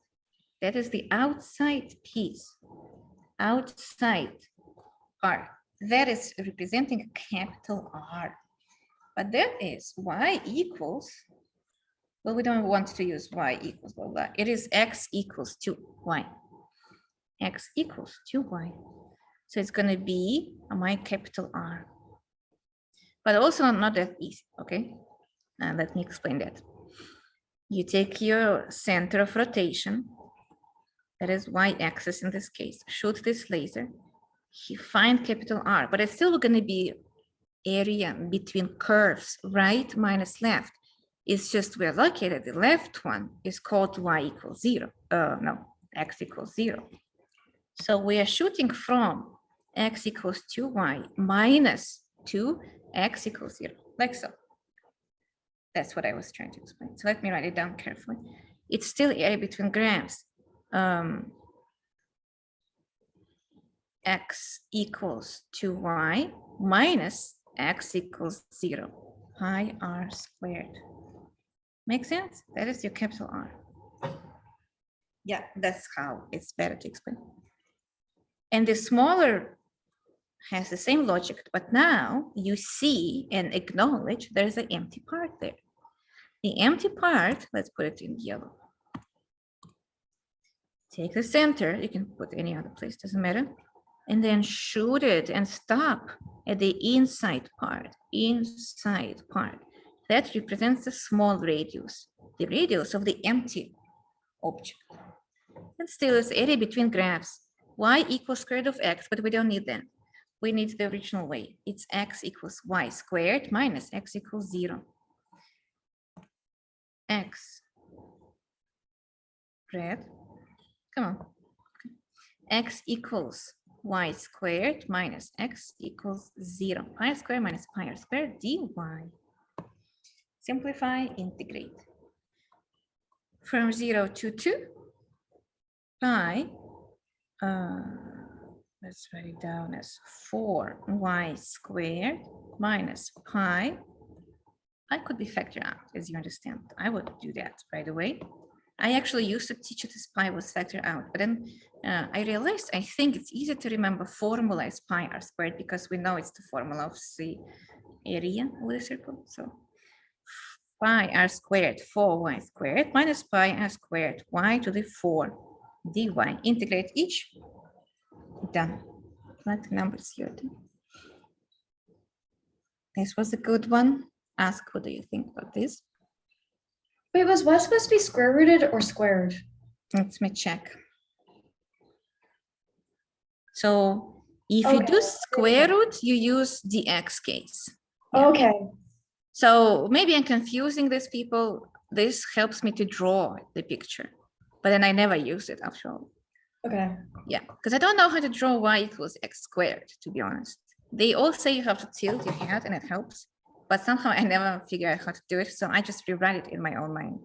that is the outside piece, outside part. That is representing a capital R. But that is y equals, well, we don't want to use y equals blah, blah. It is x equals 2y. X equals 2y. So it's going to be my capital R. But also not that easy, okay? Let me explain that. You take your center of rotation, that is y-axis in this case, shoot this laser, you find capital R, but it's still going to be area between curves, right minus left. It's just we're lucky that the left one is called y equals 0. No, x equals 0. So we are shooting from x equals 2y minus 2, x equals 0, like so. That's what I was trying to explain. So let me write it down carefully. It's still area between graphs. X equals 2y minus x equals 0, pi r squared. Make sense? That is your capital R. Yeah, that's how it's better to explain. And the smaller has the same logic, but now you see and acknowledge there's an empty part there. The empty part, let's put it in yellow. Take the center, you can put any other place, doesn't matter. And then shoot it and stop at the inside part, That represents the small radius, the radius of the empty object. And still is area between graphs. y equals square root of x, but we don't need that. We need the original way. It's x equals y squared minus x equals 0. X squared, come on. X equals y squared minus x equals 0. Pi squared minus pi r squared dy. Simplify, integrate. From 0 to 2, pi, let's write it down as 4y squared minus pi. I could be factored out, as you understand. I would do that, by the way. I actually used to teach it as pi was factored out, but then I realized I think it's easier to remember formula as pi r squared because we know it's the formula of the area of the circle. So pi r squared 4y squared minus pi r squared y to the 4 dy. Integrate each. Done. Let the numbers here. This was a good one. Ask what do you think about this? Wait, was y supposed to be square rooted or squared? Let me check. So if you do square root, you use the x case. Yeah. Okay. So maybe I'm confusing these people. This helps me to draw the picture, but then I never use it after all. Okay. Yeah, because I don't know how to draw y equals x squared, to be honest. They all say you have to tilt your head and it helps, but somehow I never figure out how to do it. So I just rewrite it in my own mind.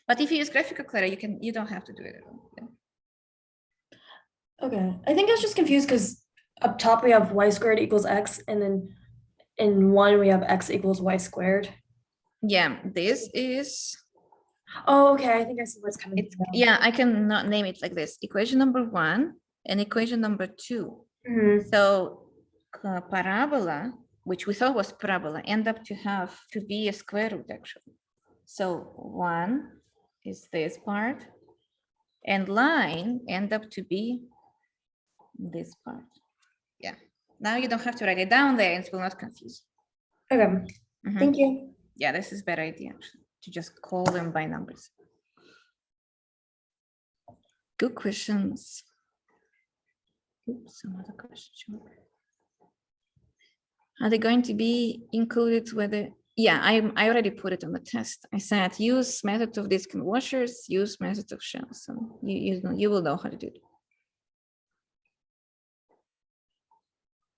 But if you use graphical calculator, you don't have to do it at all. Yeah. Okay. I think I was just confused because up top we have y squared equals x, and then in one we have x equals y squared. Yeah, this is. Oh, okay. I think I see what's coming. It's, yeah, I can not name it like this. Equation number 1 and equation number 2. Mhm. So parabola, which we thought was parabola, end up to be a square root actually. So 1 is this part, and line end up to be this part. Yeah. Now you don't have to write it down there, and it will not confuse. Okay. Mhm. Thank you. Yeah, this is a better idea actually, to just call them by numbers. Good questions. Oops, another question. Are they going to be included whether? Yeah, I already put it on the test. I said use method of disk and washers, use method of shells. So you will know how to do it.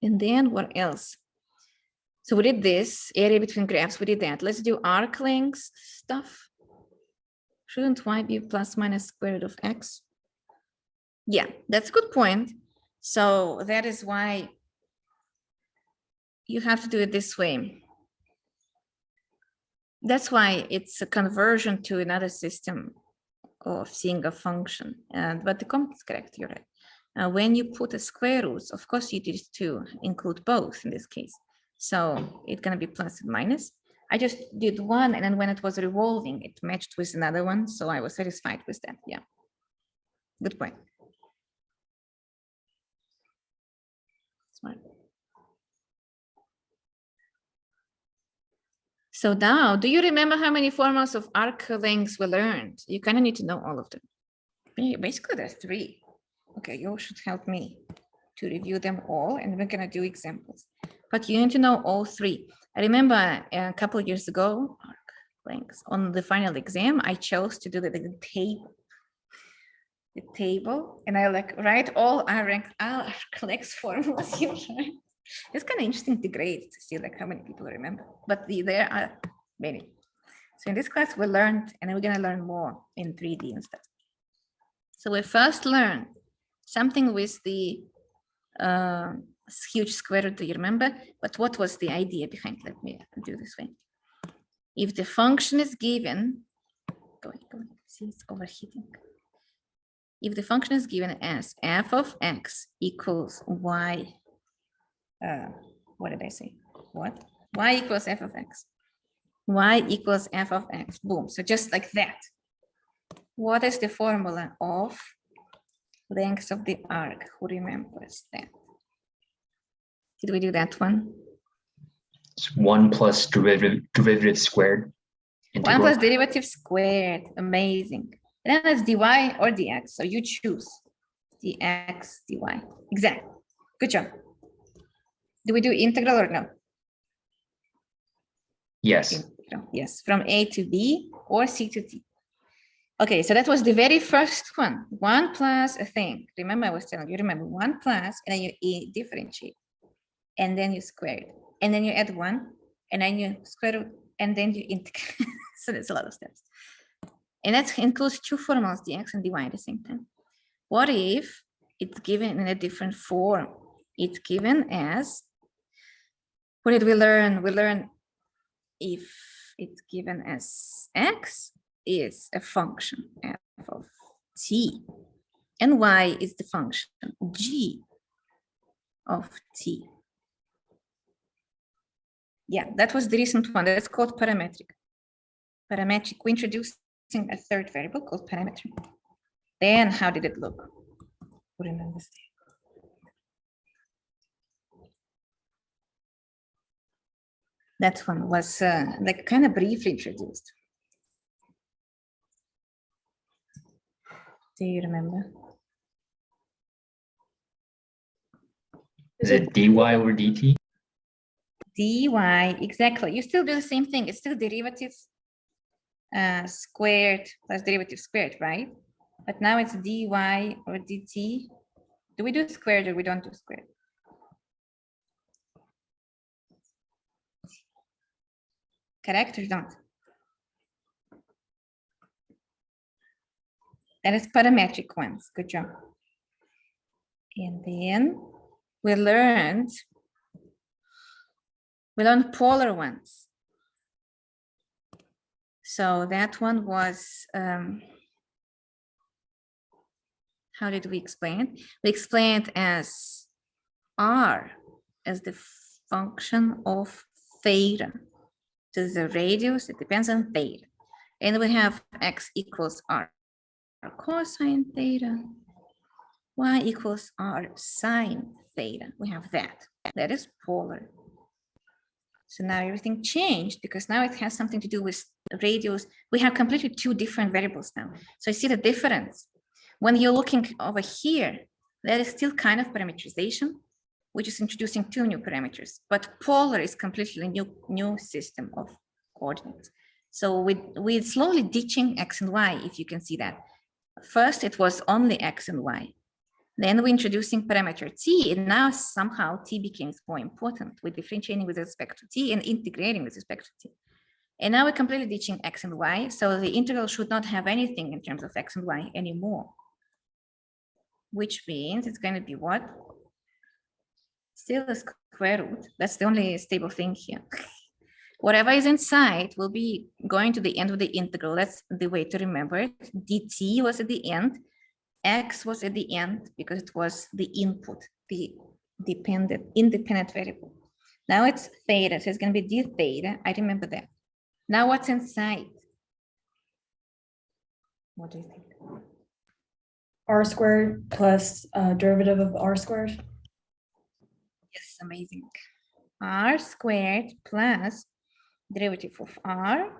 And then what else? So we did this area between graphs. We did that. Let's do arc lengths stuff. Shouldn't y be plus minus square root of x? Yeah, that's a good point. So that is why you have to do it this way. That's why it's a conversion to another system of seeing a function. But the comment is correct, you're right. When you put a square root, of course you need to include both in this case. So it's gonna be plus and minus. I just did one, and then when it was revolving, it matched with another one. So I was satisfied with that, yeah. Good point. Smart. So now, do you remember how many formulas of arc lengths we learned? You kind of need to know all of them. Basically, there's 3. Okay, you should help me to review them all, and we're gonna do examples. But you need to know all 3. I remember a couple of years ago, arc lengths, on the final exam, I chose to do the table, and I like write all arc lengths formulas here. It's kind of interesting to grade to see like how many people remember, but there are many. So in this class we learned, and we're gonna learn more in 3D and stuff. So we first learned something with the huge square root, do you remember? But what was the idea behind? Let me do this way. If the function is given, go ahead, see it's overheating. If the function is given as f of x equals y, what did I say? What? Y equals f of x. Y equals f of x. Boom. So just like that. What is the formula of length of the arc? Who remembers that? Did we do that one? It's 1 plus derivative squared. 1 plus derivative squared. Amazing. And then it's dy or dx. So you choose. dx dy. Exactly. Good job. Do we do integral or no? Yes. Integral. Yes, from a to b or c to d. Okay, so that was the very first one. 1 plus a thing. Remember, I was telling you, remember 1 plus, and then you differentiate, and then you square it, and then you add 1, and then you square it, and then you integrate. So there's a lot of steps. And that includes two formulas, dx and dy at the same time. What if it's given in a different form? It's given as, what did we learn? We learned if it's given as x is a function f of t, and y is the function g of t. Yeah, that was the recent one. That's called parametric. Parametric, we introducing a third variable called parametric. Then how did it look? Who remembers that? That one was like kind of briefly introduced. Do you remember? Is it dy over dt? Dy, exactly. You still do the same thing. It's still derivatives squared plus derivative squared, right? But now it's dy or dt. Do we do squared or we don't do squared? Correct or don't? That is parametric ones. Good job. And then we learned polar ones. So that one was, how did we explain it? We explained it as r as the function of theta. So the radius, it depends on theta. And we have x equals r cosine theta, y equals r sine theta. We have that. That is polar. So now everything changed because now it has something to do with radius. We have completely two different variables now. So you see the difference. When you're looking over here, there is still kind of parametrization, which is introducing two new parameters, but polar is completely new system of coordinates. So we're slowly ditching x and y, if you can see that. First, it was only x and y. Then we're introducing parameter t, and now somehow t becomes more important. We're differentiating with respect to t and integrating with respect to t. And now we're completely ditching x and y, so the integral should not have anything in terms of x and y anymore. Which means it's going to be what? Still a square root. That's the only stable thing here. Whatever is inside will be going to the end of the integral. That's the way to remember it. dt was at the end. X was at the end because it was the input, the independent variable. Now it's theta, so it's going to be d theta. I remember that. Now what's inside? What do you think? R squared plus derivative of R squared. Yes, amazing. R squared plus derivative of R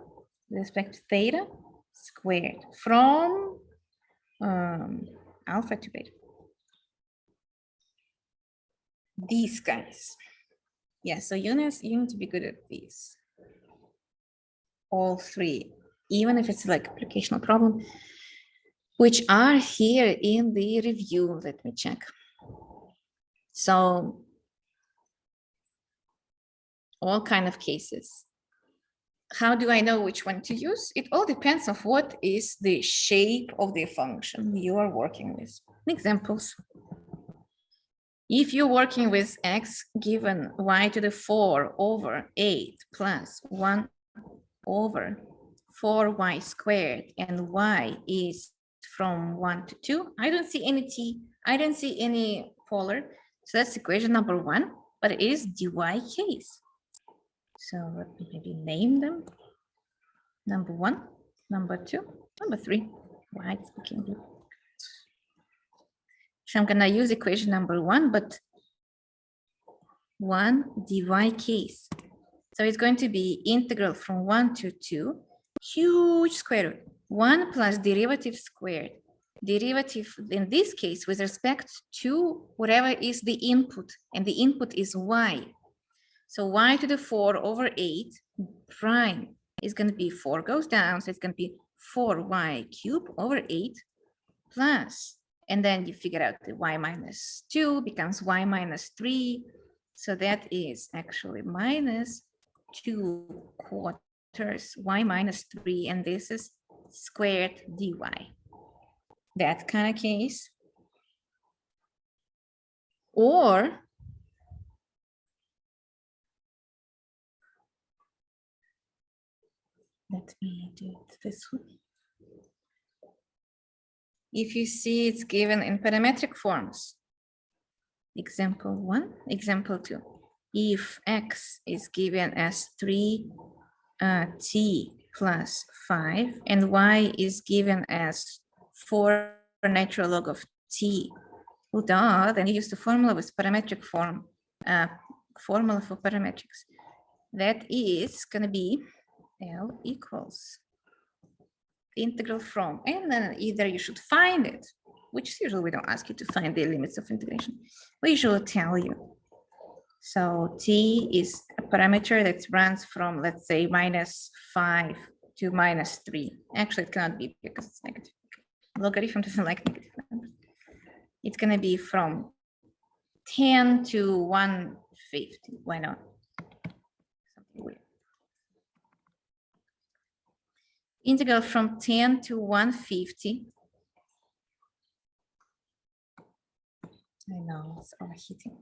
with respect to theta squared from alpha to beta. These guys. Yeah, so you need to be good at these. All three, even if it's like applicational problem, which are here in the review. Let me check. So all kind of cases. How do I know which one to use? It all depends on what is the shape of the function you are working with. Examples. If you're working with x given y to the 4 over 8 plus 1 over 4y squared, and y is from 1 to 2, I don't see any t, I don't see any polar. So that's equation number 1, but it is dy case. So let me maybe name them. Number 1, number 2, number 3. Why it's became blue. So I'm gonna use equation number 1, but 1 dy case. So it's going to be integral from 1 to 2, huge square root, 1 plus derivative squared derivative in this case with respect to whatever is the input, and the input is y. So y to the 4 over 8 prime is going to be 4 goes down, so it's going to be 4y cubed over 8 plus, and then you figure out the y minus 2 becomes y minus 3. So that is actually minus 2 quarters y minus 3, and this is squared dy. That kind of case. Or let me do it this way. If you see it's given in parametric forms, example 1, example 2. If x is given as 3t plus 5 and y is given as 4 natural log of t, well, then you use the formula with parametric form, formula for parametrics. That is going to be L equals integral from, and then either you should find it, which usually we don't ask you to find the limits of integration. We usually tell you. So t is a parameter that runs from, let's say, -5 to -3. Actually, it cannot be because it's negative. Logarithm doesn't like negative numbers. It's going to be from 10 to 150. Why not? Something weird. Integral from 10 to 150. I know it's overheating,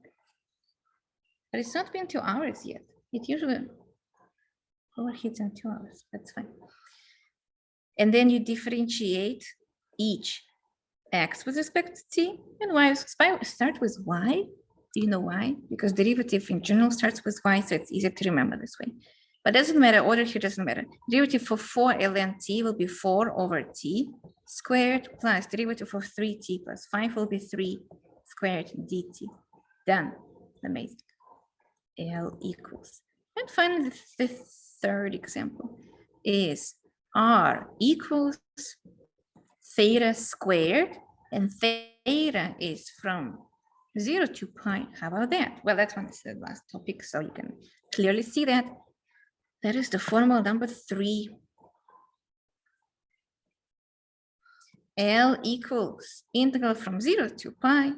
but it's not been 2 hours yet. It usually overheats in 2 hours. That's fine. And then you differentiate each x with respect to t and y. Start with y. Do you know why? Because derivative in general starts with y, so it's easy to remember this way. But doesn't matter, order here doesn't matter. Derivative for 4 ln t will be 4 over t squared plus derivative of 3t plus 5 will be 3 squared dt. Done. Amazing. L equals. And finally, the third example is r equals theta squared, and theta is from 0 to pi. How about that? Well, that one is the last topic, so you can clearly see that. That is the formula number 3. L equals integral from 0 to pi,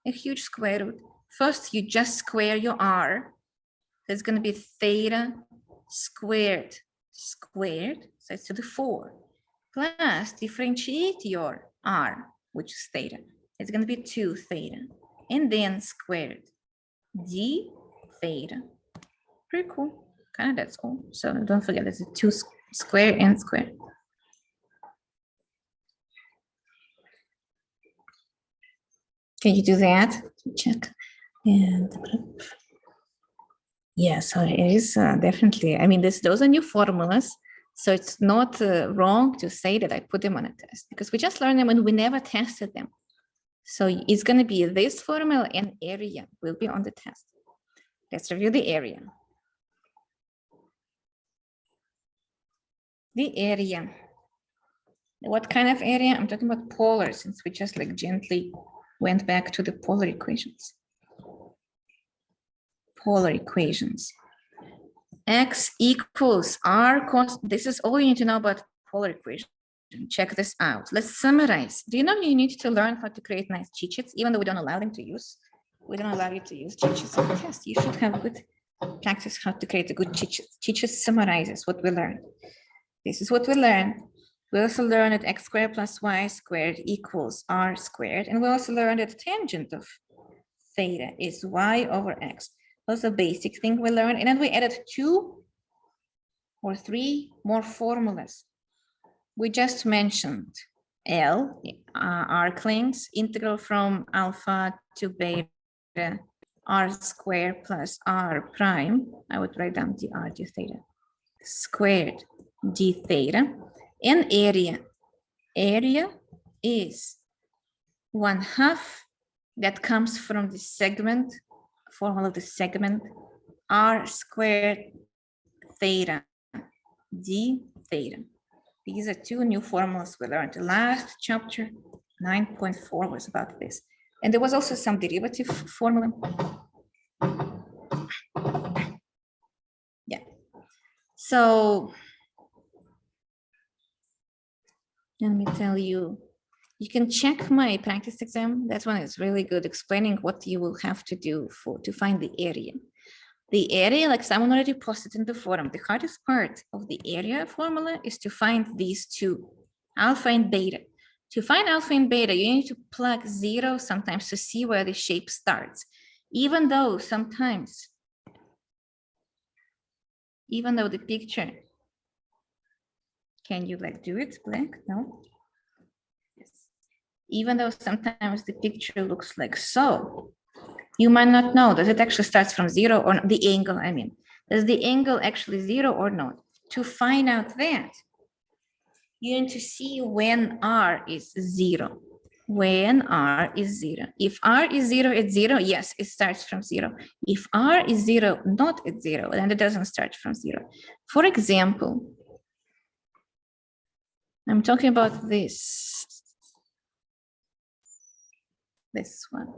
a huge square root. First, you just square your r. That's going to be theta squared, so it's to the 4. Plus, differentiate your r, which is theta. It's going to be 2 theta. And then squared d theta. Pretty cool. Kind of that's all. So don't forget, it's a 2 square and square. Can you do that? Check. And yeah, so it is definitely, I mean, those are new formulas. So it's not wrong to say that I put them on a test, because we just learned them and we never tested them. So it's going to be this formula and area will be on the test. Let's review the area. The area. What kind of area? I'm talking about polar, since we just like gently went back to the polar equations. Polar equations. X equals r cos. This is all you need to know about polar equation. Check this out. Let's summarize. Do you know you need to learn how to create nice cheat sheets, even though we don't allow them to use? We don't allow you to use cheat sheets on the test. You should have good practice how to create a good cheat sheet. Cheat sheet summarizes what we learned. This is what we learned. We also learned that x squared plus y squared equals r squared. And we also learned that tangent of theta is y over x. Those are basic things we learned. And then we added 2 or 3 more formulas. We just mentioned L, arc lengths, integral from alpha to beta, r squared plus r prime. I would write down the r d theta squared d theta. And area. Area is 1/2 that comes from the segment, formula of the segment, r squared theta d theta. These are 2 new formulas we learned last chapter 9.4 was about this. And there was also some derivative formula. Yeah. So let me tell you, you can check my practice exam. That one is really good, explaining what you will have to do to find the area. The area, like someone already posted in the forum, the hardest part of the area formula is to find these two, alpha and beta. To find alpha and beta, you need to plug 0 sometimes to see where the shape starts. Even though sometimes, even though the picture, can you like do it black? No. Yes. Even though sometimes the picture looks like so, you might not know, does it actually starts from 0 or the angle, I mean, does the angle actually 0 or not? To find out that, you need to see when R is 0. When R is 0. If R is 0 at 0, yes, it starts from 0. If R is 0, not at 0, then it doesn't start from 0. For example, I'm talking about this one.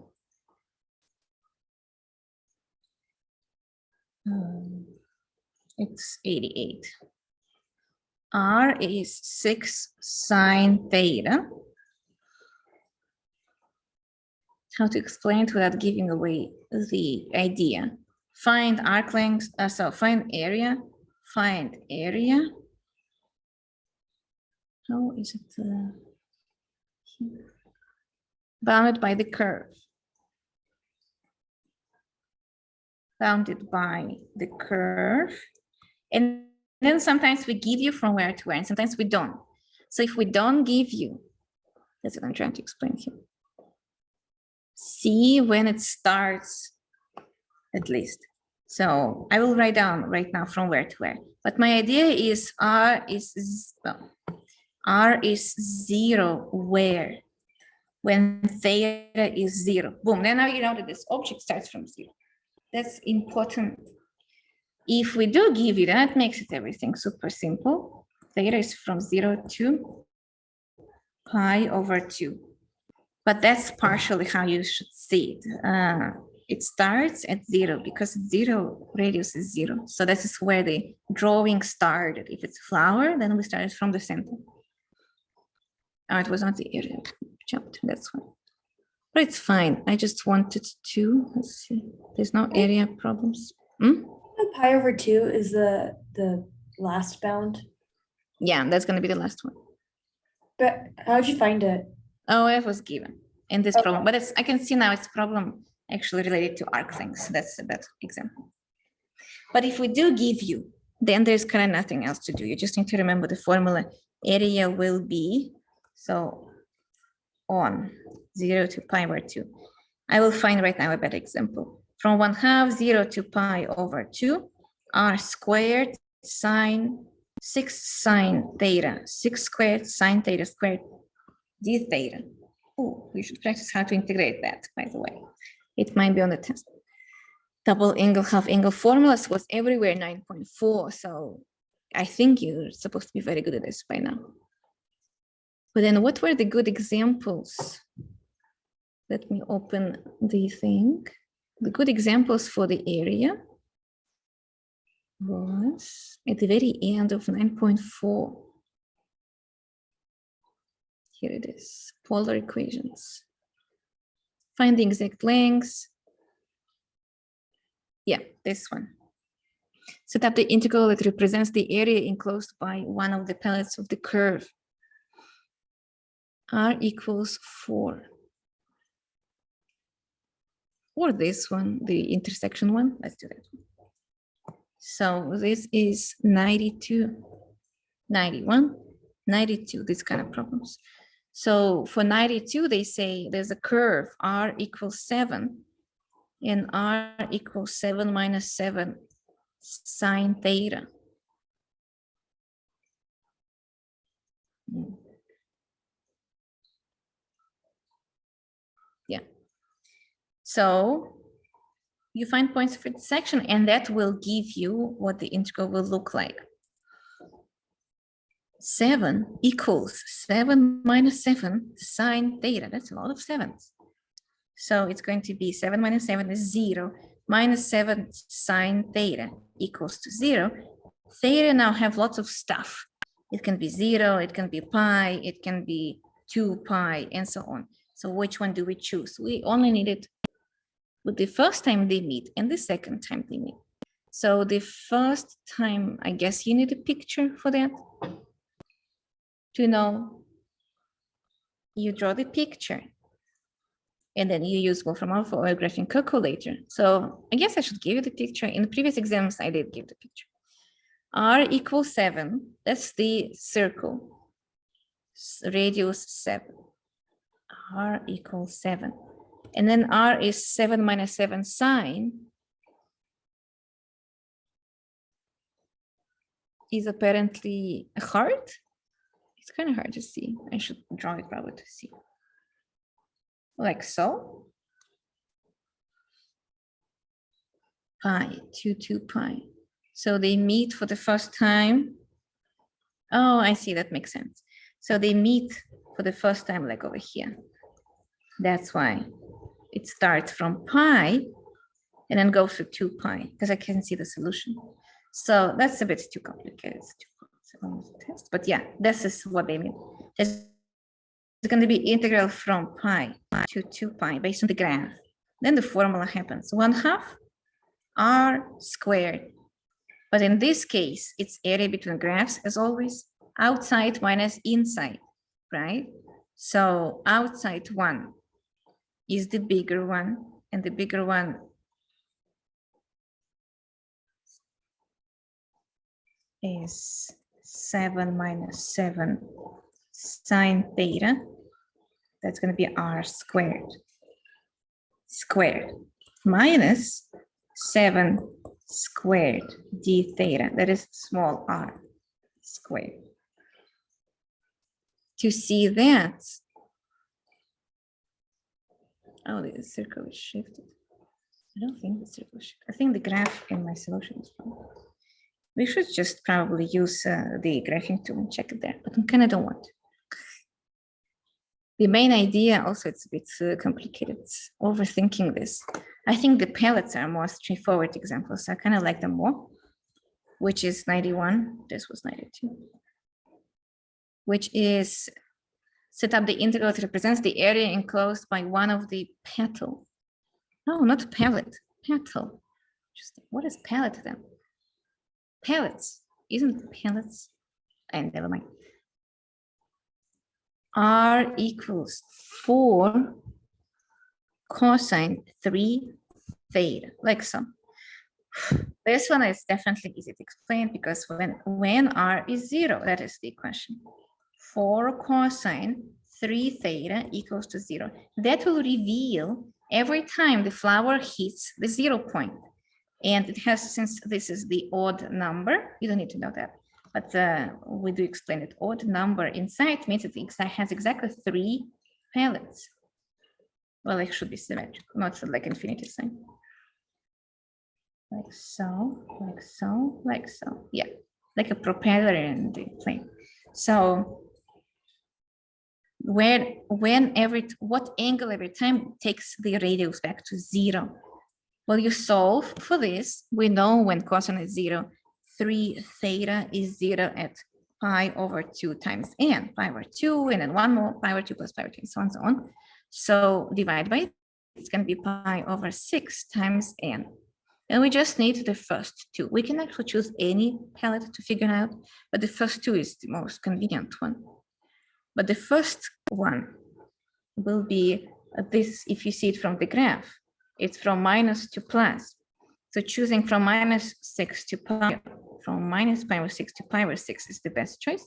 It's 88. R is 6 sine theta. How to explain it without giving away the idea? Find arc length, so find area. Find area. How is it? Here? Bounded by the curve. Bounded by the curve. And then sometimes we give you from where to where, and sometimes we don't. So if we don't give you, that's what I'm trying to explain here. See when it starts, at least. So I will write down right now from where to where. But my idea is R is 0 where? When theta is 0. Boom, then now you know that this object starts from 0. That's important. If we do give you that, makes it everything super simple. Theta is from 0 to pi over 2. But that's partially how you should see it. It starts at 0 because 0 radius is 0. So this is where the drawing started. If it's flower, then we started from the center. Oh, it was not the area chapter, that's why. But it's fine. I just wanted to, let's see, there's no area problems. Pi over 2 is the last bound. Yeah, that's going to be the last one. But how'd you find it? Oh, it was given in this Okay. problem, but I can see now it's a problem actually related to arc lengths. That's a better example. But if we do give you, then there's kind of nothing else to do. You just need to remember the formula. Area will be, so on 0 to pi over 2. I will find right now a better example. From 1/2 0 to pi over 2, r squared sine 6 sine theta, 6 squared sine theta squared d theta. Oh, we should practice how to integrate that, by the way. It might be on the test. Double angle, half angle formulas was everywhere 9.4. So I think you're supposed to be very good at this by now. But then what were the good examples? Let me open the thing. The good examples for the area was at the very end of 9.4. Here it is, polar equations. Find the exact lengths. Yeah, this one. Set up the integral that represents the area enclosed by one of the pellets of the curve. R equals 4. Or this one, the intersection one. Let's do that. So this is 92, 91, 92, these kind of problems. So for 92, they say there's a curve, R equals 7, and R equals 7 minus 7 sine theta. Yeah. So you find points of intersection, and that will give you what the integral will look like. 7 equals 7 minus 7 sine theta. That's a lot of 7s. So it's going to be 7 minus 7 is 0. Minus 7 sine theta equals to 0. Theta now have lots of stuff. It can be 0, it can be pi, it can be 2 pi, and so on. So which one do we choose? We only need it with the first time they meet and the second time they meet. So the first time, I guess you need a picture for that to know. You draw the picture and then you use Wolfram Alpha or a graphing calculator. So I guess I should give you the picture. In the previous exams, I did give the picture. R equals 7, that's the circle, radius 7. R equals 7. And then R is 7 minus 7 sine is apparently a heart. It's kind of hard to see. I should draw it probably to see. Like so. Pi, 2 pi. So they meet for the first time. Oh, I see, that makes sense. So they meet for the first time like over here. That's why it starts from pi and then goes to 2 pi because I can see the solution. So that's a bit too complicated. But yeah, this is what they mean. It's going to be integral from pi to 2 pi based on the graph. Then the formula happens. 1/2 r squared. But in this case, it's area between graphs as always, outside minus inside, right? So outside one is the bigger one, and the bigger one is 7 minus 7 sine theta. That's going to be r squared. Squared minus 7 squared d theta, that is small r squared. To see that, oh, the circle is shifted. I don't think the circle is shifted. I think the graph in my solution is wrong. We should just probably use the graphing tool and check it there, but I kind of don't want to. The main idea also, it's a bit complicated, it's overthinking this. I think the pellets are more straightforward examples. So I kind of like them more, which is 91. This was 92, which is set up the integral that represents the area enclosed by one of the petal. No, not pellet, petal. Just what is pellet then? Pellets, isn't pellets? And never mind. R equals 4 cosine 3 theta, like so. This one is definitely easy to explain because when R is 0, that is the question. 4 cosine 3 theta equals to 0. That will reveal every time the flower hits the 0 point. And it has, since this is the odd number, you don't need to know that. But we do explain it. Odd number inside means it has exactly 3 pellets. Well, it should be symmetrical, not like infinity sign. Like so, like so, like so. Yeah, like a propeller in the plane. So what angle every time takes the radius back to 0? Well, you solve for this. We know when cosine is 0, 3 theta is 0 at pi over 2 times n, pi over 2, and then one more, pi over 2 plus pi over 2, and so on and so on. So divide by it, it's going to be pi over 6 times n. And we just need the first 2. We can actually choose any pellet to figure out, but the first 2 is the most convenient one. But the first one will be this, if you see it from the graph, it's from minus to plus. So choosing from minus 6 to pi, from minus pi over 6 to pi over 6 is the best choice.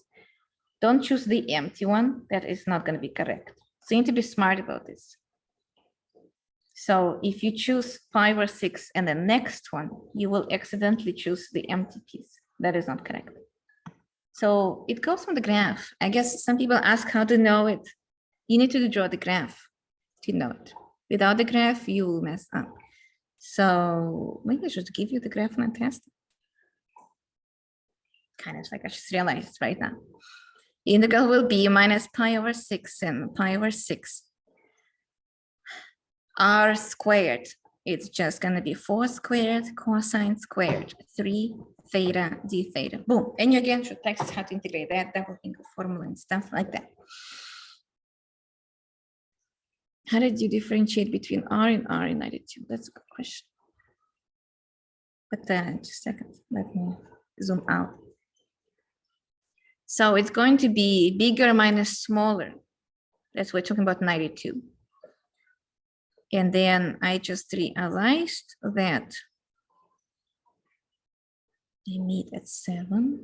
Don't choose the empty one. That is not going to be correct. So you need to be smart about this. So if you choose pi over 6 and the next one, you will accidentally choose the empty piece. That is not correct. So it goes from the graph. I guess some people ask how to know it. You need to draw the graph to know it. Without the graph, you will mess up. So maybe I should give you the graph on a test. Kind of like I just realized right now. Integral will be minus pi over 6 and pi over 6. R squared, it's just going to be 4 squared cosine squared 3 theta d theta. Boom. And you again should practice how to integrate that double angle formula and stuff like that. How did you differentiate between R and R in 92? That's a good question. But just a second, let me zoom out. So it's going to be bigger minus smaller. That's what we're talking about 92. And then I just realized that they meet at 7.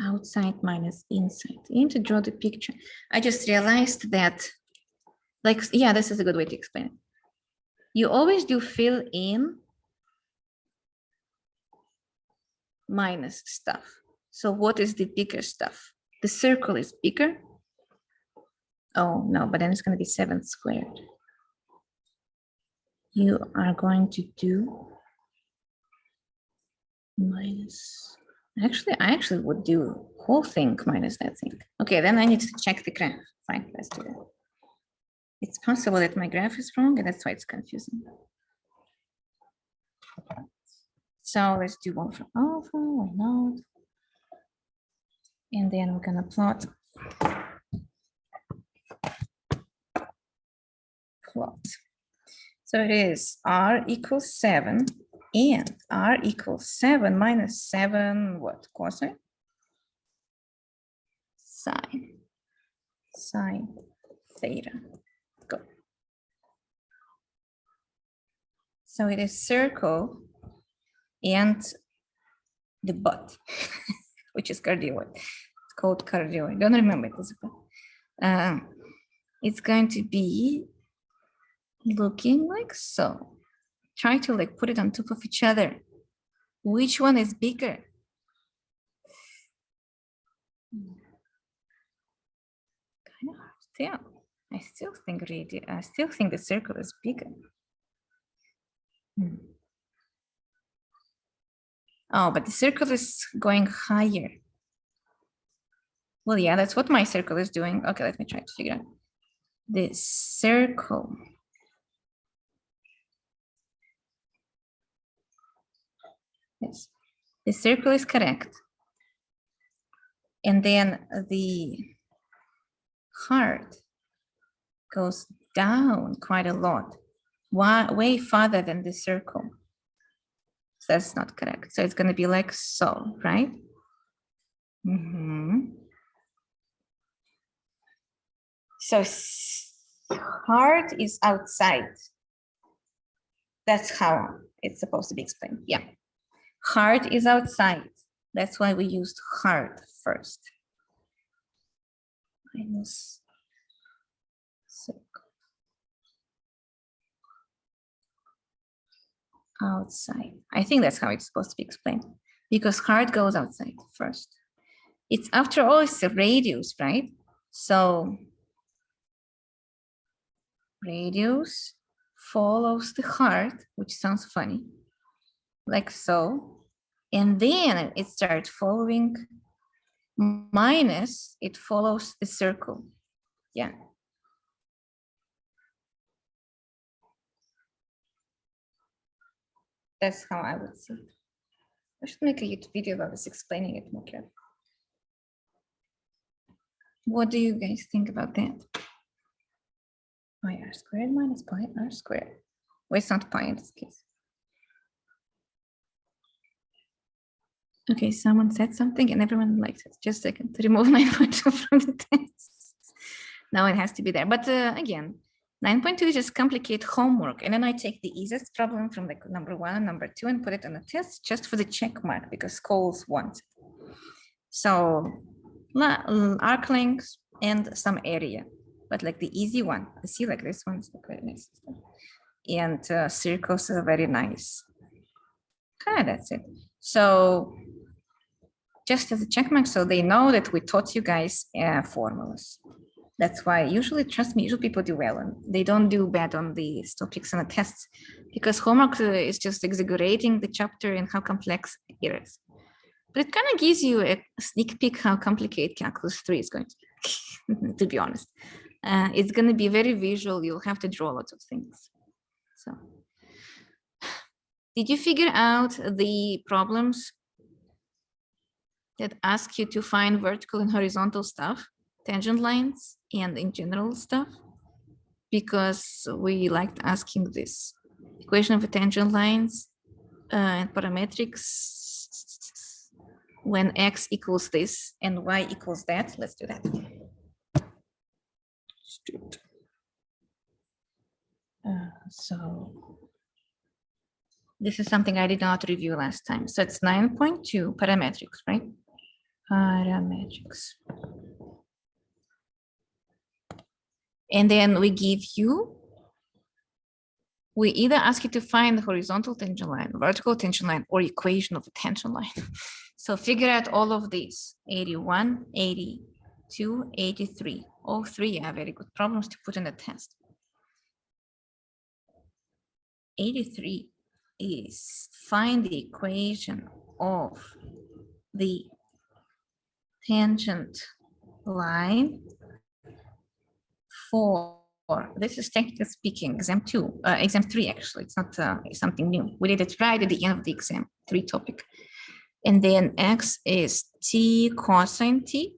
Outside minus inside. You need to draw the picture. I just realized that, like, yeah, this is a good way to explain it. You always do fill in minus stuff. So what is the bigger stuff? The circle is bigger. Oh no, but then it's going to be 7 squared. You are going to do minus. Actually, I actually would do whole thing minus that thing. Okay, then I need to check the graph. Fine, let's do that. It's possible that my graph is wrong, and that's why it's confusing. So let's do 1 for alpha, why not? And then we're gonna plot. So it is R equals 7 and R equals 7 minus 7, what, cosine? Sine theta, go. So it is circle and the butt, which is cardioid. It's called cardioid. Don't remember it. It's going to be looking like so. Try to like put it on top of each other. Which one is bigger? Kind of hard to tell. I still think the circle is bigger. Oh, but the circle is going higher. Well, yeah, that's what my circle is doing. Okay, let me try to figure out. The circle. Yes, the circle is correct. And then the heart goes down quite a lot, way farther than the circle. So that's not correct. So it's going to be like so, right? So heart is outside. That's how it's supposed to be explained. Yeah. Heart is outside. That's why we used heart first. Minus circle. Outside. I think that's how it's supposed to be explained. Because heart goes outside first. It's, after all, it's a radius, right? So radius follows the heart, which sounds funny, like so. And then it starts following minus, it follows the circle. Yeah. That's how I would see it. I should make a YouTube video about this, explaining it more carefully. What do you guys think about that? Pi r squared minus pi r squared. Well, it's not pi in this case. Okay, someone said something and everyone liked it. Just a second to remove my photo from the text. Now it has to be there. But again, 9.2 is just complicate homework. And then I take the easiest problem from like number 1 and number 2 and put it on the test just for the check mark because schools want it. So arc length and some area, but like the easy one. I see like this one's very nice. And circles are very nice. Kind of that's it. So just as a check mark, so they know that we taught you guys formulas. That's why usually, trust me, usually people do well and they don't do bad on these topics and the tests because homework is just exaggerating the chapter and how complex it is. But it kind of gives you a sneak peek how complicated calculus 3 is going to be honest. It's going to be very visual. You'll have to draw lots of things. So, did you figure out the problems that ask you to find vertical and horizontal stuff, tangent lines, and in general stuff? Because we liked asking this. Equation of tangent lines and parametrics when x equals this and y equals that. Let's do that. So this is something I did not review last time. So it's 9.2 parametrics, right? Parametrics. And then we give you, we either ask you to find the horizontal tangent line, vertical tangent line, or equation of a tangent line. So figure out all of these, 81, 82, 83. All three are very good problems to put in the test. 83 is find the equation of the tangent line for, this is technically speaking, exam 3 actually, it's not something new. We did it right at the end of the exam 3 topic. And then x is t cosine t,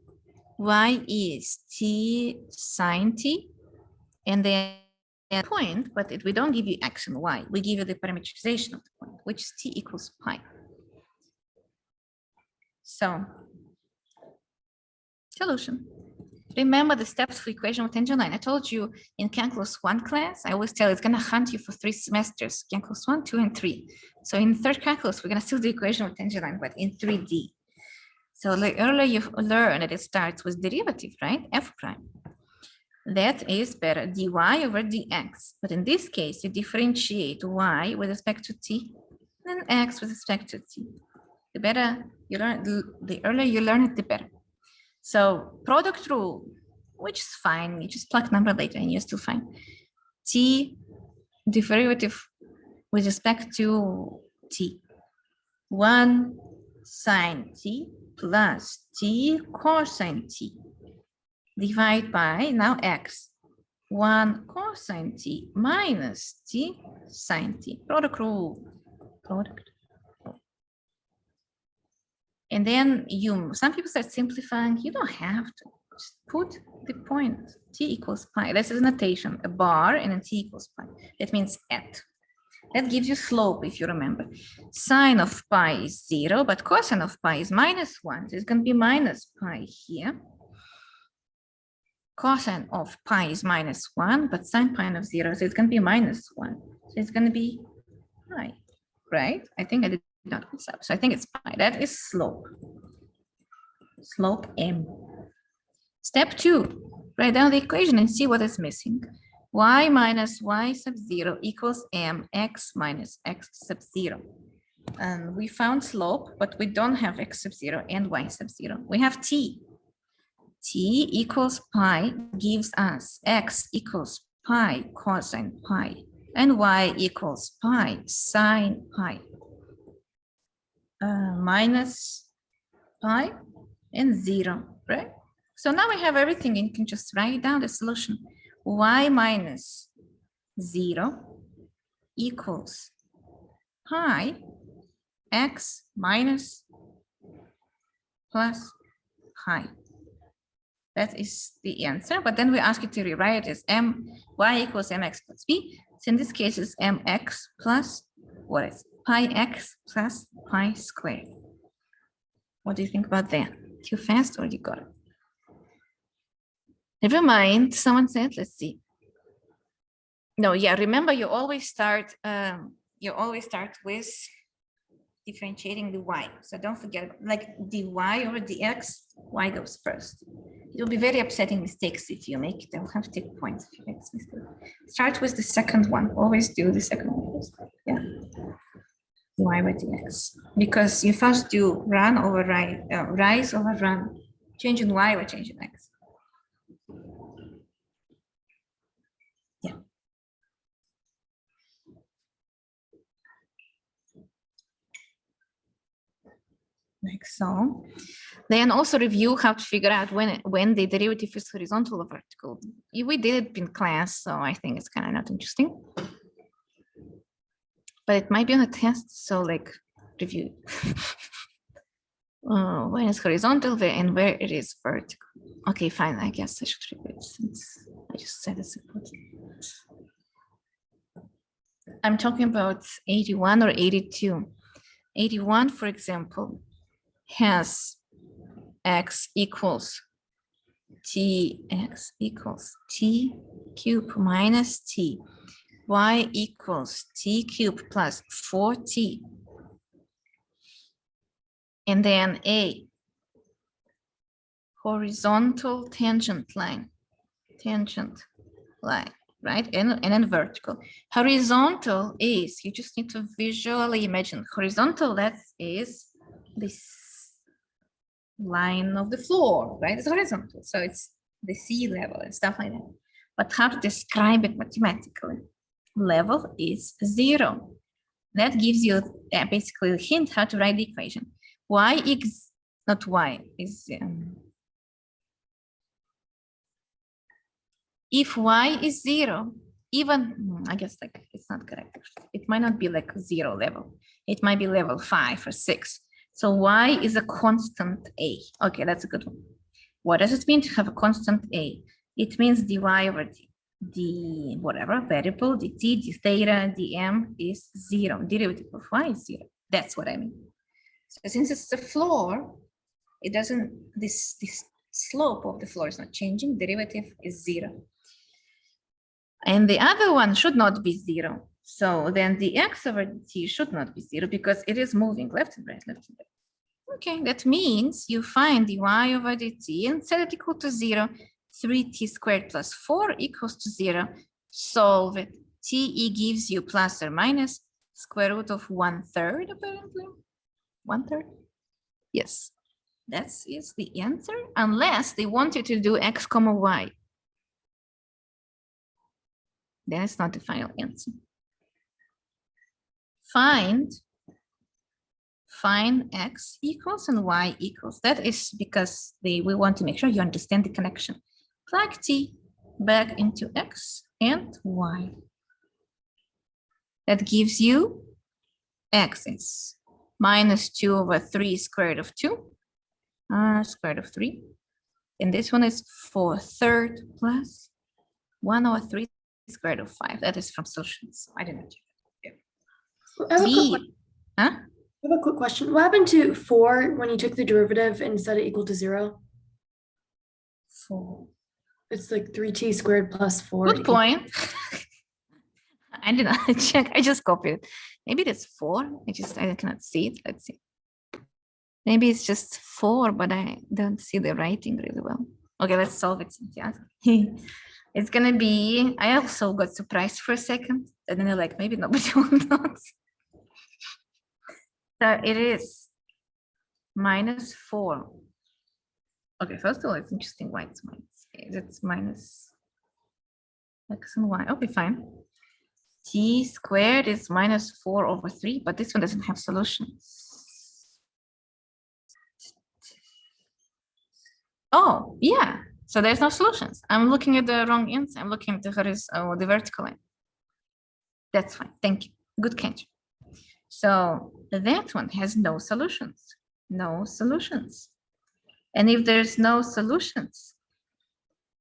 y is t sine t, and then a point, but we don't give you x and y, we give you the parameterization of the point, which is t equals pi. So, solution. Remember the steps for equation of tangent line. I told you in calculus 1 class, I always tell it's going to hunt you for 3 semesters, calculus 1, 2, and 3. So in third calculus, we're going to still do equation of tangent line, but in 3D. So like earlier you learned that it starts with derivative, right? F prime. That is better dy over dx. But in this case, you differentiate y with respect to t and x with respect to t. The better you learn, the earlier you learn it, the better. So product rule, which is fine. You just plug number later and you're still fine. T derivative with respect to t. 1 sine t plus t cosine t. Divide by now x. 1 cosine t minus t sine t. Product rule. Product. And then some people start simplifying. You don't have to. Just put the point. T equals pi. This is notation. A bar and a t equals pi. That means at. That gives you slope, if you remember. Sine of pi is 0, but cosine of pi is minus 1. So it's going to be minus pi here. Cosine of pi is minus 1, but sine pi of 0, so it's going to be minus 1. So it's going to be pi, right? I think I did not mess up. So I think it's pi. That is slope. Slope m. Step 2, write down the equation and see what is missing. Y minus y sub 0 equals mx minus x sub 0. And we found slope, but we don't have x sub 0 and y sub 0. We have t. T equals pi gives us x equals pi cosine pi and y equals pi sine pi minus pi and 0, right? So now we have everything and you can just write down the solution. Y minus 0 equals pi x minus plus pi. That is the answer, but then we ask you to rewrite it as y equals mx plus b. So in this case, it's mx plus, what is pi x plus pi squared. What do you think about that? Too fast or you got it? Never mind, someone said, let's see. No, yeah, remember you always start with differentiating the y. So don't forget, like dy over dx, y goes first. It'll be very upsetting mistakes if you make it. They'll have to take points if you make this mistake. Start with the second one. Always do the second one first. Yeah. Y over dx. Because you first do run over rise over run, changing y or changing x. like so. Then also review how to figure out when the derivative is horizontal or vertical. We did it in class, so I think it's kind of not interesting. But it might be on a test, so like review. When it's horizontal and where it is vertical. Okay, fine. I guess I should review it since I just said it's important. I'm talking about 81 or 82. 81, for example, has x equals t cubed minus t, y equals t cubed plus 4t, and then a horizontal tangent line, right? And then vertical. Horizontal is, you just need to visually imagine. Horizontal, that is this line of the floor, right? It's horizontal, so it's the sea level and stuff like that. But how to describe it mathematically? Level is 0. That gives you basically a hint how to write the equation. Y is not y is if y is 0, even I guess like it's not correct. It might not be like 0 level. It might be level 5 or 6. So y is a constant a. Okay, that's a good one. What does it mean to have a constant a? It means dy over the whatever variable, dt, d theta, dm is 0. Derivative of y is 0. That's what I mean. So since it's the floor, it doesn't, this slope of the floor is not changing. Derivative is 0. And the other one should not be 0. So then the x over t should not be 0 because it is moving left and right, left and right. Okay, that means you find dy over dt and set it equal to 0. 3t squared plus 4 equals to 0. Solve it. Te gives you plus or minus square root of 1/3 apparently. 1/3? Yes, that is the answer, unless they want you to do x comma y. Then it's not the final answer. Find x equals and y equals. That is because we want to make sure you understand the connection. Plug t back into x and y. That gives you x is minus 2 over 3 square root of 2, square root of 3. And this one is 4/3 plus 1 over 3 square root of 5. That is from solutions. I didn't check it. I have a quick question. What happened to 4 when you took the derivative and set it equal to 0? 4. It's like 3t squared plus 4. Good point. I did not check. I just copied it. Maybe it's 4. I cannot see it. Let's see. Maybe it's just 4, but I don't see the writing really well. Okay, let's solve it. Yeah. It's gonna be, I also got surprised for a second. And then I'm like, maybe nobody will know. So it is minus 4. Okay, first of all, it's interesting why it's minus. It's minus x and y. Okay, fine. T squared is minus 4 over 3, but this one doesn't have solutions. Oh, yeah. So there's no solutions. I'm looking at the wrong answer. I'm looking at the vertical line. That's fine. Thank you. Good catch. So that one has no solutions. No solutions. And if there's no solutions,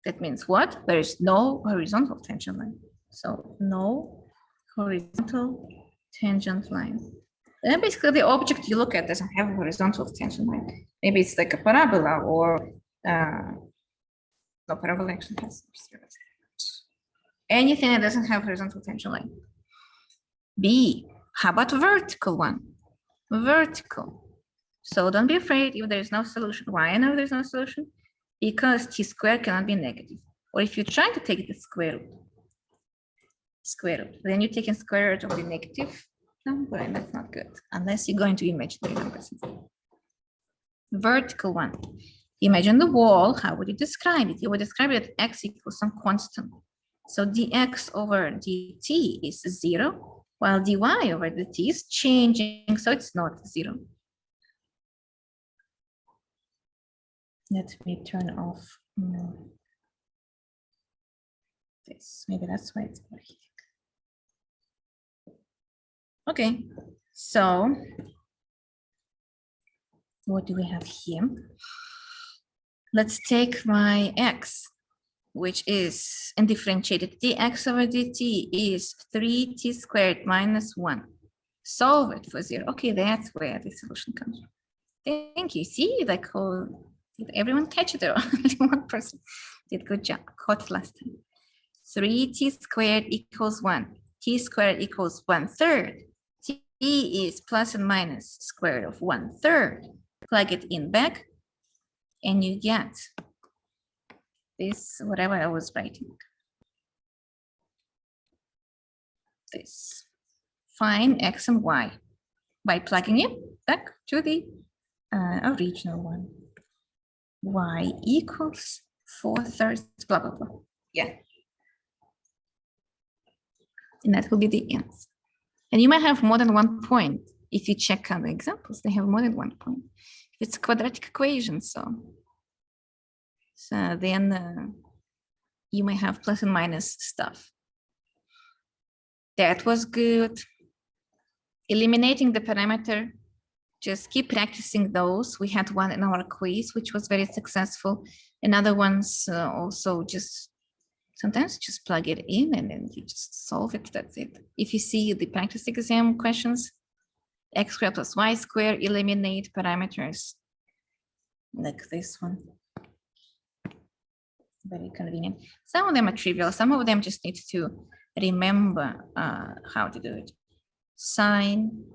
that means what? There is no horizontal tangent line. So no horizontal tangent line. And basically the object you look at doesn't have a horizontal tangent line. Maybe it's like a parabola or no, parabola actually has anything that doesn't have horizontal tangent line. B, how about vertical one? Vertical. So don't be afraid if there's no solution. Why I know there's no solution? Because t squared cannot be negative. Or if you try to take the square root, then you're taking square root of the negative number, and that's not good, unless you're going to imaginary numbers. Vertical one. Imagine the wall. How would you describe it? You would describe it as x equals some constant. So dx over dt is 0, while dy over dt is changing, so it's not 0. Let me turn off this. Maybe that's why it's overheating. Okay, so what do we have here? Let's take my x, which is undifferentiated. dx over dt is 3t squared minus 1. Solve it for 0. Okay, that's where the solution comes from. Thank you. See, like, oh, did everyone catch it? Or only one person did good job. Caught last time. 3t squared equals 1. T squared equals 1/3. T is plus and minus square root of 1/3. Plug it in back, and you get this, whatever I was writing. This. Find x and y by plugging it back to the original one. Y equals 4/3, blah, blah, blah. Yeah. And that will be the answer. And you might have more than 1 point. If you check out the examples, they have more than 1 point. It's a quadratic equation, so then you might have plus and minus stuff. That was good. Eliminating the parameter, just keep practicing those. We had one in our quiz, which was very successful. And other ones also just, sometimes just plug it in and then you just solve it, that's it. If you see the practice exam questions, x squared plus y squared, eliminate parameters, like this one. Very convenient. Some of them are trivial, some of them just need to remember how to do it. Sine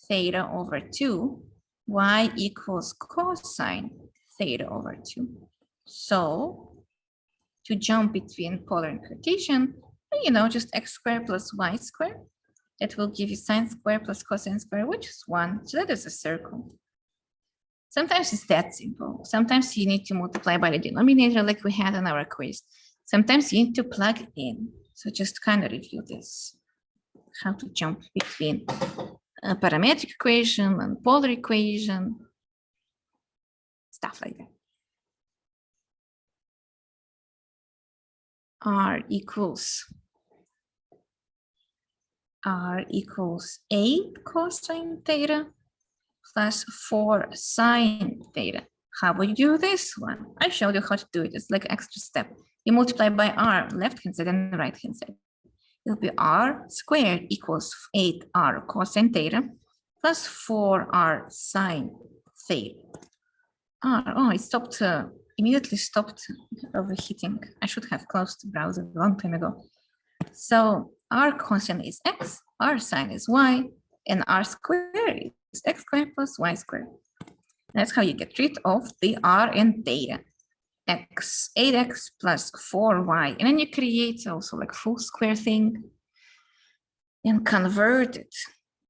theta over 2, y equals cosine theta over 2. So to jump between polar and Cartesian, you know, just x squared plus y squared. It will give you sine squared plus cosine squared, which is 1. So that is a circle. Sometimes it's that simple. Sometimes you need to multiply by the denominator like we had in our quiz. Sometimes you need to plug in. So just kind of review this. How to jump between a parametric equation and polar equation, stuff like that. R equals 8 cosine theta plus 4 sine theta. How would you do this one? I showed you how to do it. It's like extra step. You multiply by r, left-hand side and right-hand side. It'll be r squared equals 8r cosine theta plus 4r sine theta. Oh, it stopped, immediately stopped overheating. I should have closed the browser a long time ago. So r cosine is x, r sine is y, and r squared is x squared plus y squared. That's how you get rid of the r and theta. X, 8x plus 4y, and then you create also like full square thing and convert it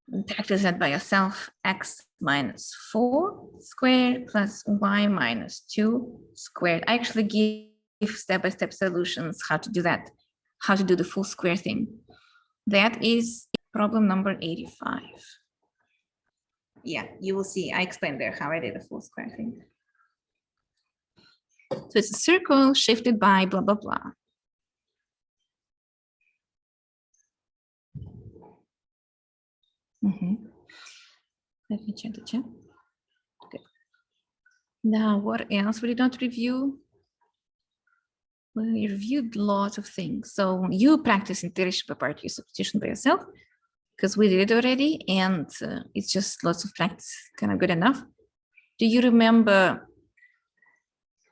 and practice that by yourself. X minus 4 squared plus y minus 2 squared. I actually give step-by-step solutions how to do that, how to do the full square thing. That is problem number 85. Yeah, you will see, I explained there how I did the full square thing. So it's a circle shifted by blah, blah, blah. Let me check the chat. Okay. Now, what else we did not review? We reviewed lots of things. So you practice integration by partial substitution by yourself, because we did it already, and it's just lots of practice, kind of good enough. Do you remember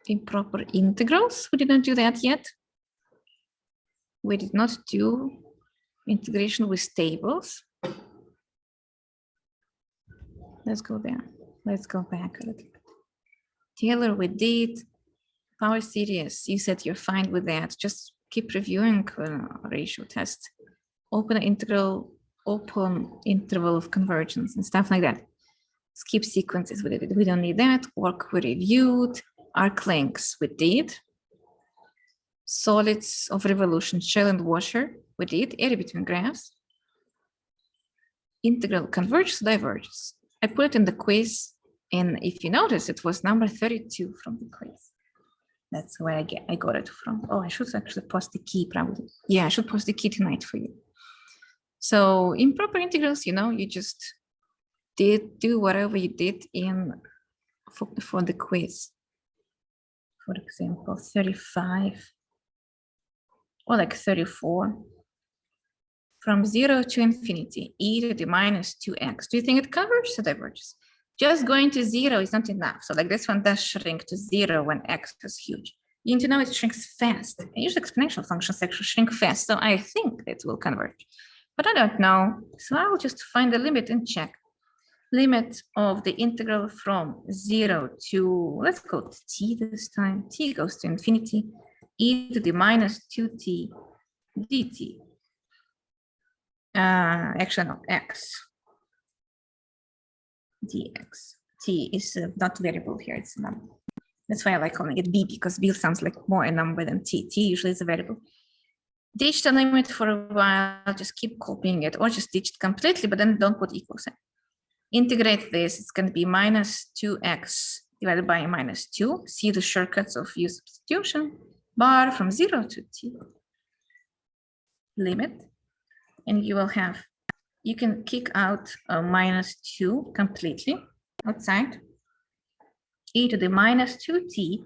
improper integrals? We did not do that yet. We did not do integration with tables. Let's go there. Let's go back a little bit. Taylor, we did. Power series, you said you're fine with that. Just keep reviewing ratio test. Open integral, open interval of convergence and stuff like that. Skip sequences, we don't need that. Work we reviewed. Arc lengths, we did. Solids of revolution, shell and washer, we did. Area between graphs. Integral converges, diverges. I put it in the quiz. And if you notice, it was number 32 from the quiz. That's where I got it from. Oh, I should actually post the key probably. Yeah, I should post the key tonight for you. So improper integrals, you know, you just do whatever you did in for the quiz. For example, 35 or like 34. From 0 to infinity, e to the minus 2x. Do you think it covers or diverges? Just going to 0 is not enough. So like this one does shrink to 0 when x is huge. You need to know it shrinks fast. And usually exponential functions actually shrink fast. So I think it will converge. But I don't know. So I will just find the limit and check. Limit of the integral from 0 to, let's go to t this time. T goes to infinity. E to the minus 2t dt. Actually, no, x dx. T is not variable here, it's a number. That's why I like calling it b, because b sounds like more a number than t. T usually is a variable. Ditch the limit for a while, just keep copying it, or just ditch it completely, but then don't put equals in. Integrate this, it's going to be minus 2x divided by minus 2. See the shortcuts of u substitution. Bar from 0 to t. Limit. And you will have, you can kick out minus 2 completely outside. E to the minus 2t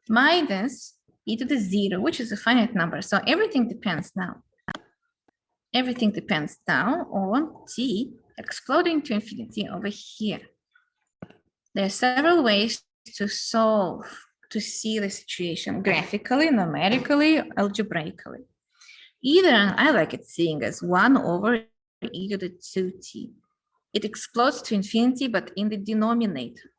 minus e to the 0, which is a finite number. So everything depends now. Everything depends now on t exploding to infinity over here. There are several ways to solve, to see the situation graphically, numerically, algebraically. Either, I like it seeing as 1 over e to the 2t. It explodes to infinity, but in the denominator.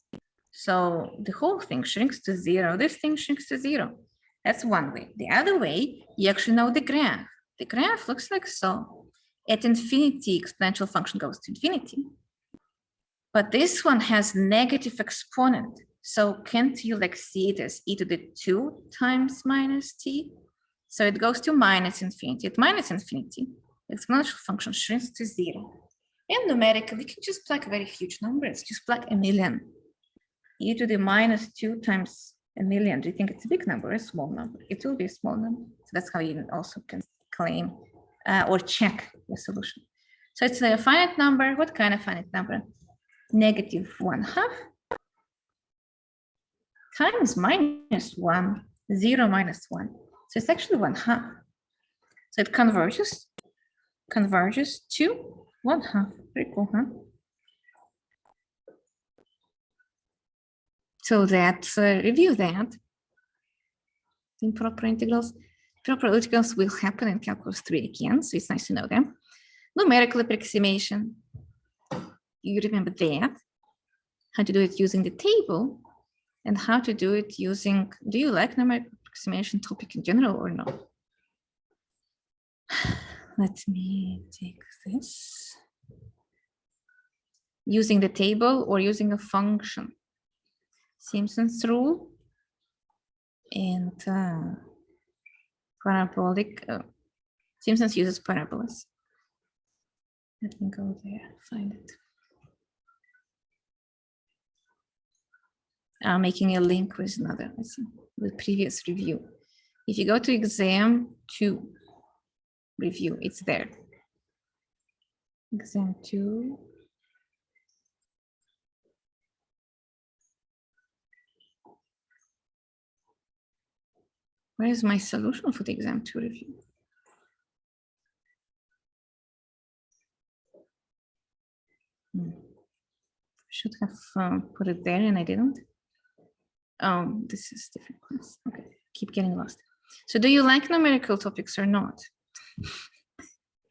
So the whole thing shrinks to 0. This thing shrinks to 0. That's one way. The other way, you actually know the graph. The graph looks like so. At infinity, exponential function goes to infinity. But this one has negative exponent. So can't you like see it as e to the 2 times minus t? So it goes to minus infinity. At minus infinity, the exponential function shrinks to 0. And numerically, we can just plug very huge numbers. Just plug a million. E to the minus 2 times a million. Do you think it's a big number or a small number? It will be a small number. So that's how you also can claim or check the solution. So it's a finite number. What kind of finite number? Negative 1/2 times minus 1, 0 minus 1. So it's actually 1/2. So it converges to 1/2. Very cool, huh? So that's review that. Improper integrals. Improper integrals will happen in calculus 3 again, so it's nice to know them. Numerical approximation. You remember that. How to do it using the table, and how to do it using, do you like numerical approximation topic in general or not? Let me take this. Using the table or using a function. Simpson's rule and parabolic. Simpson's uses parabolas. Let me go there, find it. I'm making a link with another, with previous review. If you go to exam 2 review, it's there. Exam 2. Where is my solution for the exam 2 review? Should have put it there and I didn't. Oh, this is different class. Okay, keep getting lost. So do you like numerical topics or not?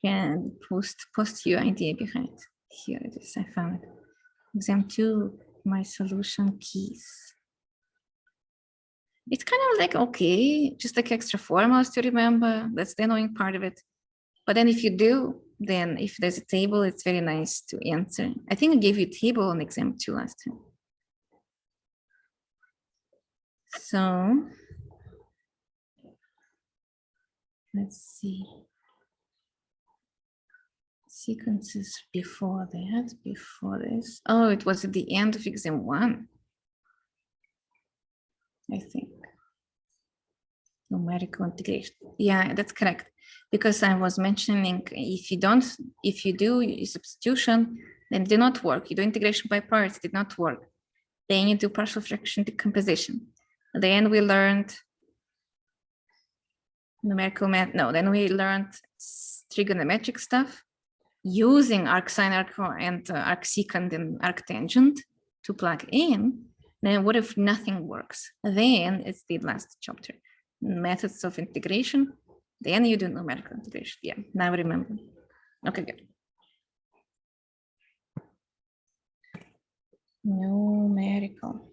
And post your idea behind. Here it is, I found it. Exam 2, my solution keys. It's kind of like, okay, just like extra formulas to remember. That's the annoying part of it. But then if you do, then if there's a table, it's very nice to answer. I think I gave you a table on exam 2 last time. So let's see. sequences before that, before this. Oh, it was at the end of exam 1, I think. Numerical integration. Yeah, that's correct. Because I was mentioning if you do substitution, then it did not work. You do integration by parts, did not work. Then you do partial fraction decomposition. Then we learned numerical math. No, then we learned trigonometric stuff using arcsine, and arcsecant and arctangent to plug in. Then what if nothing works? Then it's the last chapter, methods of integration. Then you do numerical integration. Yeah, now I remember. Okay, good. Numerical.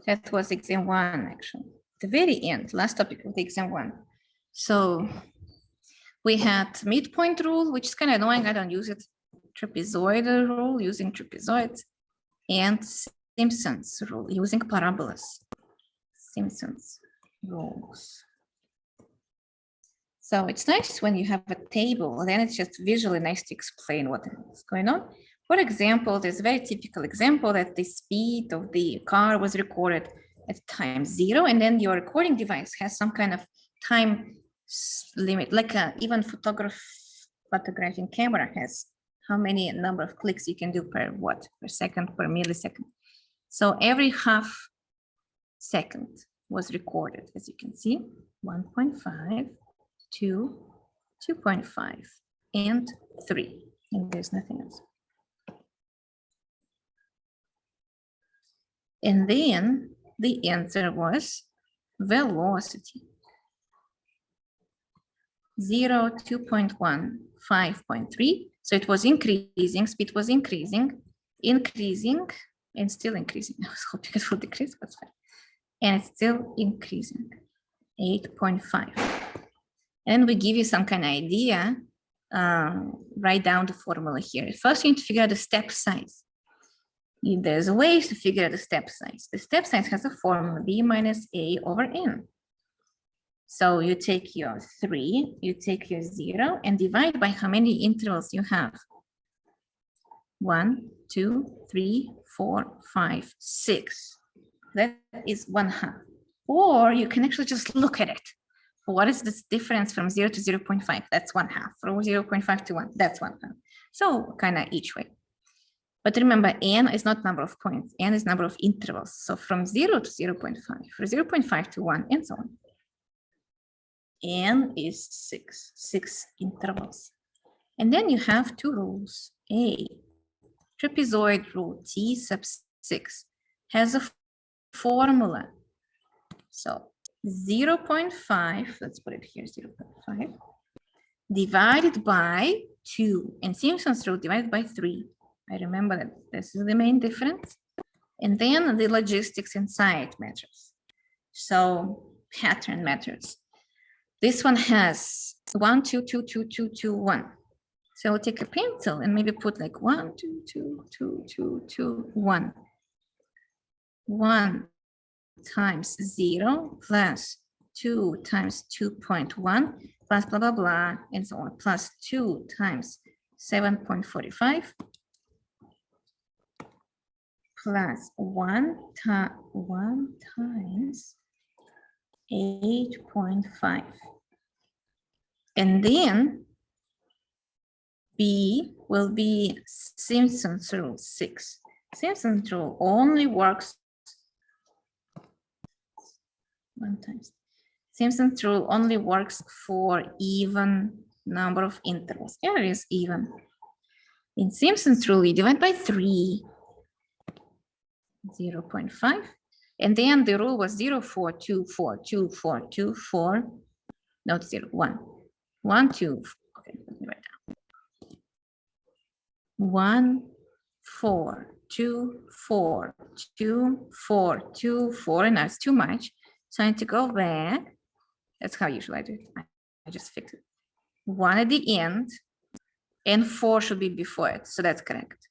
That was exam 1, actually. The very end, last topic of the exam 1. So we had midpoint rule, which is kind of annoying. I don't use it. Trapezoidal rule using trapezoids, and Simpson's rule using parabolas. Simpson's rules. So it's nice when you have a table, then it's just visually nice to explain what is going on. For example, there's a very typical example that the speed of the car was recorded at time 0, and then your recording device has some kind of time limit, like even photographing camera has how many number of clicks you can do per second, per millisecond. So every half second was recorded, as you can see, 1.5, 2, 2.5, and 3, and there's nothing else. And then the answer was velocity. 0, 2.1, 5.3. So it was increasing, speed was increasing, and still increasing. I was hoping it would decrease, but fine. And it's still increasing, 8.5. And we give you some kind of idea. Write down the formula here. First, you need to figure out the step size. There's a way to figure out the step size. The step size has a formula, b minus a over n. So you take your 3, you take your 0, and divide by how many intervals you have. 1, 2, 3, 4, 5, 6. That is 1/2. Or you can actually just look at it. What is this difference from 0 to 0.5? That's 1/2. From 0.5 to 1, that's 1/2. So kind of each way. But remember, n is not number of points. N is number of intervals. So from 0 to 0.5, from 0.5 to 1, and so on. N is 6 intervals. And then you have 2 rules. A, trapezoid rule, T sub 6, has a formula. So 0.5, let's put it here, 0.5, divided by 2, and Simpson's rule divided by 3. I remember that this is the main difference. And then the logistics inside matters. So pattern matters. This one has 1, 2, 2, 2, 2, 2, 1. So we'll take a pencil and maybe put like 1, 2, 2, 2, 2, 2, 1. 1 times 0 plus 2 times 2.1 plus blah, blah, blah, and so on, plus 2 times 7.45 plus 1 times 8.5. And then B will be Simpson's rule 6. Simpson's rule only works 1 times. Simpson's rule only works for even number of intervals. Here is even. In Simpson's rule, we divide by 3, 0.5. And then the rule was 0, 4, 2, 4, 2, 4, 2, 4. Not 0, 1. 1, 2. Okay, let me write down. 1, 4, 2, 4, 2, 4, 2, 4. And that's too much. So I need to go back. That's how usually I do it. I just fix it. 1 at the end, and 4 should be before it. So that's correct.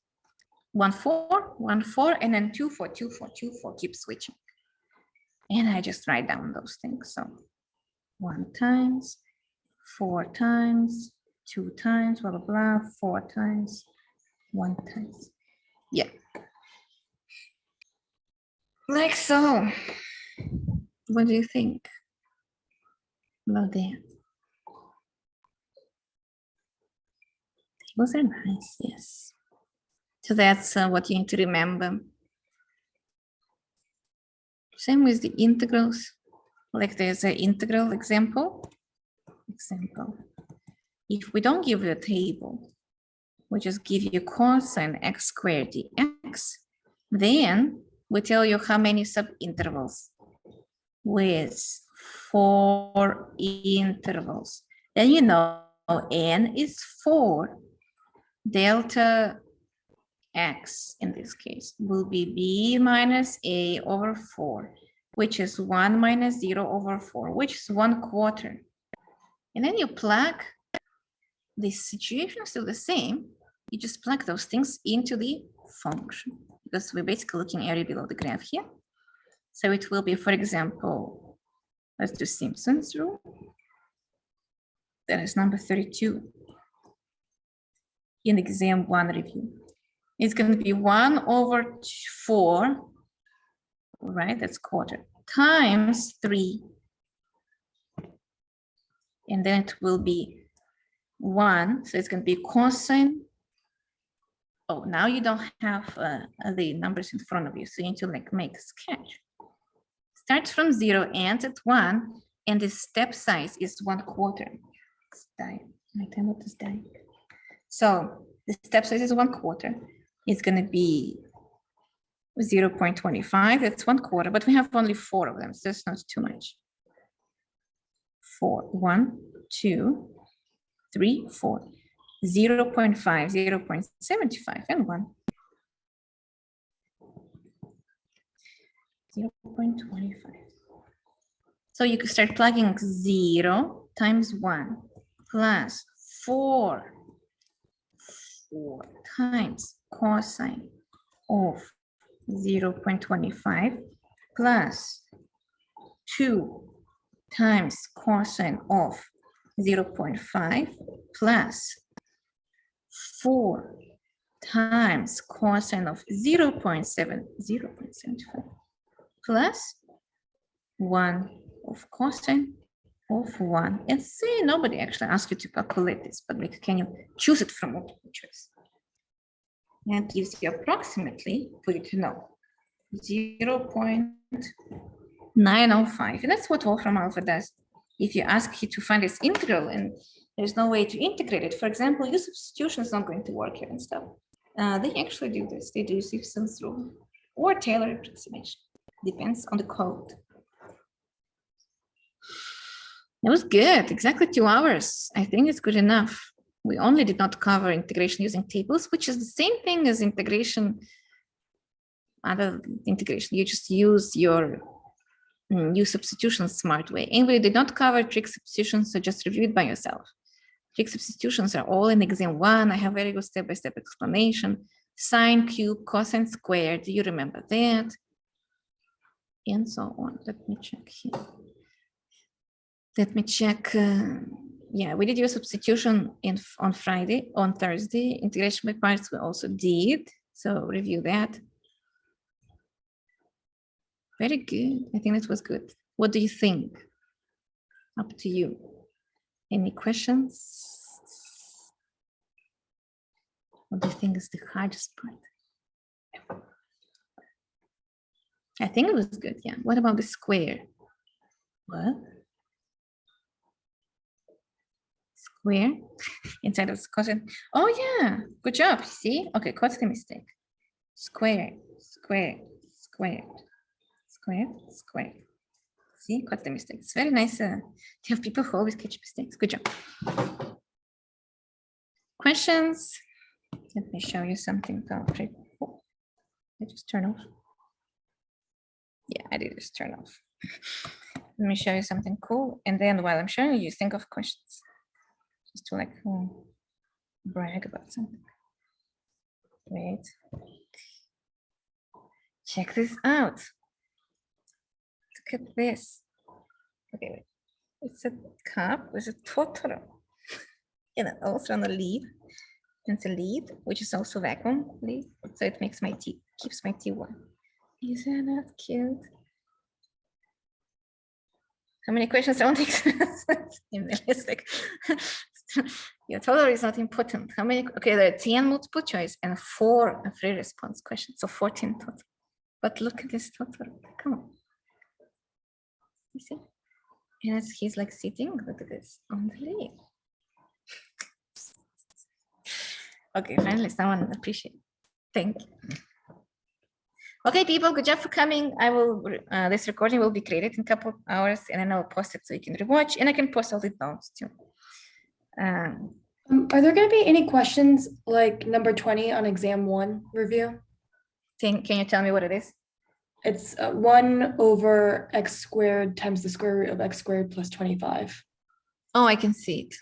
1, 4, 1, 4, and then 2, 4, 2, 4, 2, 4. Keep switching. And I just write down those things. So 1 times, 4 times, 2 times, blah, blah, blah, 4 times, 1 times. Yeah. Like so. What do you think about that? Those are nice, yes. So that's what you need to remember. Same with the integrals. Like there's an integral example. If we don't give you a table, we just give you cosine x squared dx, then we tell you how many subintervals with 4 intervals. Then you know n is 4. Delta x in this case will be b minus a over 4, which is 1 minus 0 over 4, which is 1/4. And then you plug this situation is still the same. You just plug those things into the function because we're basically looking area below the graph here. So it will be, for example, let's do Simpson's rule. That is number 32 in exam 1 review. It's going to be 1 over 4, right? That's quarter, times 3. And then it will be 1. So it's going to be cosine. Oh, now you don't have the numbers in front of you. So you need to like make a sketch. Starts from 0, ends at 1, and the step size is 1/4. My time is dying. So the step size is 1/4. It's going to be 0.25. That's 1/4, but we have only 4 of them, so that's not too much. 4, 1, 2, 3, 4, 0.5, 0.75, and 1. 0.25. So you can start plugging 0 times 1 plus 4 times cosine of 0.25 plus 2 times cosine of 0.5 plus 4 times cosine of 0.75 plus 1 of cosine of 1. And say nobody actually asked you to calculate this, but like, can you choose it from multiple choice? And gives you approximately, for you to know, 0.905. And that's what Wolfram Alpha does. If you ask you to find this integral and there's no way to integrate it, for example, your substitution is not going to work here and stuff. They actually do this. They do Simpson's rule or Taylor approximation. Depends on the code. It was good. Exactly 2 hours. I think it's good enough. We only did not cover integration using tables, which is the same thing as integration. Other integration, you just use your use substitution smart way. And we did not cover trig substitutions, so just review it by yourself. Trig substitutions are all in exam 1. I have very good step-by-step explanation. Sine cube, cosine squared. Do you remember that? And so on. Let me check here. Let me check. Yeah, we did use substitution on Friday. On Thursday, integration by parts we also did. So review that. Very good. I think that was good. What do you think? Up to you. Any questions? What do you think is the hardest part? I think it was good. Yeah. What about the square? What? Square inside of cosine. Oh yeah, good job. See? Okay, what's the mistake? Square, square, square, square, square. See, what's the mistake? It's very nice to have people who always catch mistakes. Good job. Questions? Let me show you something concrete. Oh, I just turn off. Yeah, I did just turn off. Let me show you something cool. And then while I'm showing you, think of questions. Just to like brag about something. Wait. Check this out. Look at this. Okay, wait. It's a cup with a Totoro. And then also on the lead. And the lead, which is also vacuum lead. So it makes my T, keeps my T warm. Is that not cute? How many questions don't exist? It's like, your total is not important. How many? Okay, there are 10 multiple choice and 4 free response questions. So 14 total. But look at this total. Come on. You see? And he's like sitting, look at this, on the lead. Okay, finally someone appreciate it. Thank you. Okay, people, good job for coming. I will, this recording will be created in a couple of hours and then I'll post it so you can rewatch and I can post all the notes too. Are there going to be any questions like number 20 on exam 1 review? Can you tell me what it is? It's 1 over x squared times the square root of x squared plus 25. Oh, I can see it.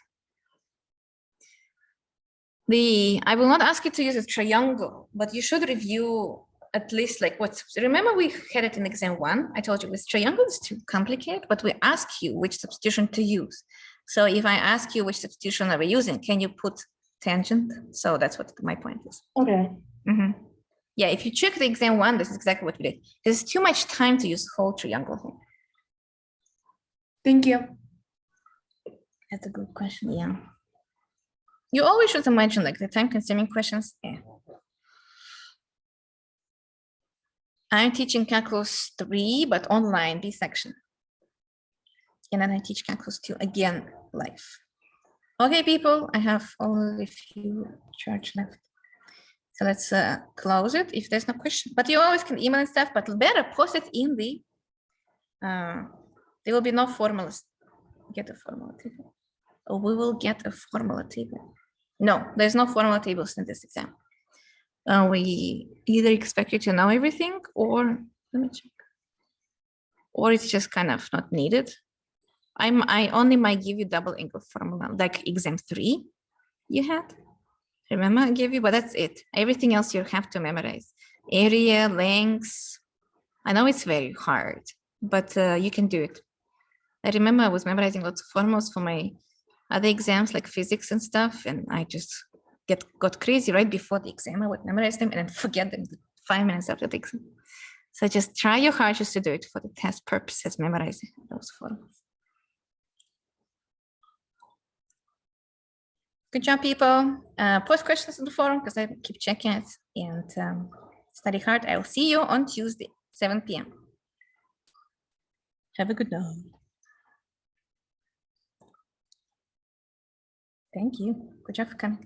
I will not ask you to use a triangle, but you should review at least like remember we had it in exam 1. I told you with triangles too complicated, but we ask you which substitution to use. So if I ask you which substitution are we using, can you put tangent? So that's what my point is. Okay. Yeah, if you check the exam 1, this is exactly what we did. There's too much time to use whole triangle here. Thank you. That's a good question, yeah. You always should imagine like the time-consuming questions. Yeah. I'm teaching calculus 3, but online, B section. And then I teach calculus 2 again live. Okay, people, I have only a few charge left. So let's close it if there's no question. But you always can email and stuff, but better post it in the, there will be no formulas. Get a formula table. Or we will get a formula table. No, there's no formula tables in this exam. We either expect you to know everything or, let me check. Or it's just kind of not needed. I only might give you double angle formula, like exam 3 you had. Remember I gave you, but that's it. Everything else you have to memorize. Area, lengths. I know it's very hard, but you can do it. I remember I was memorizing lots of formulas for my other exams like physics and stuff, and I just got crazy right before the exam. I would memorize them and then forget them 5 minutes after the exam. So just try your hardest to do it for the test purposes, memorizing those formulas. Good job, people. Post questions in the forum because I keep checking it and study hard. I will see you on Tuesday, 7 p.m. Have a good night. Thank you. Good job for coming.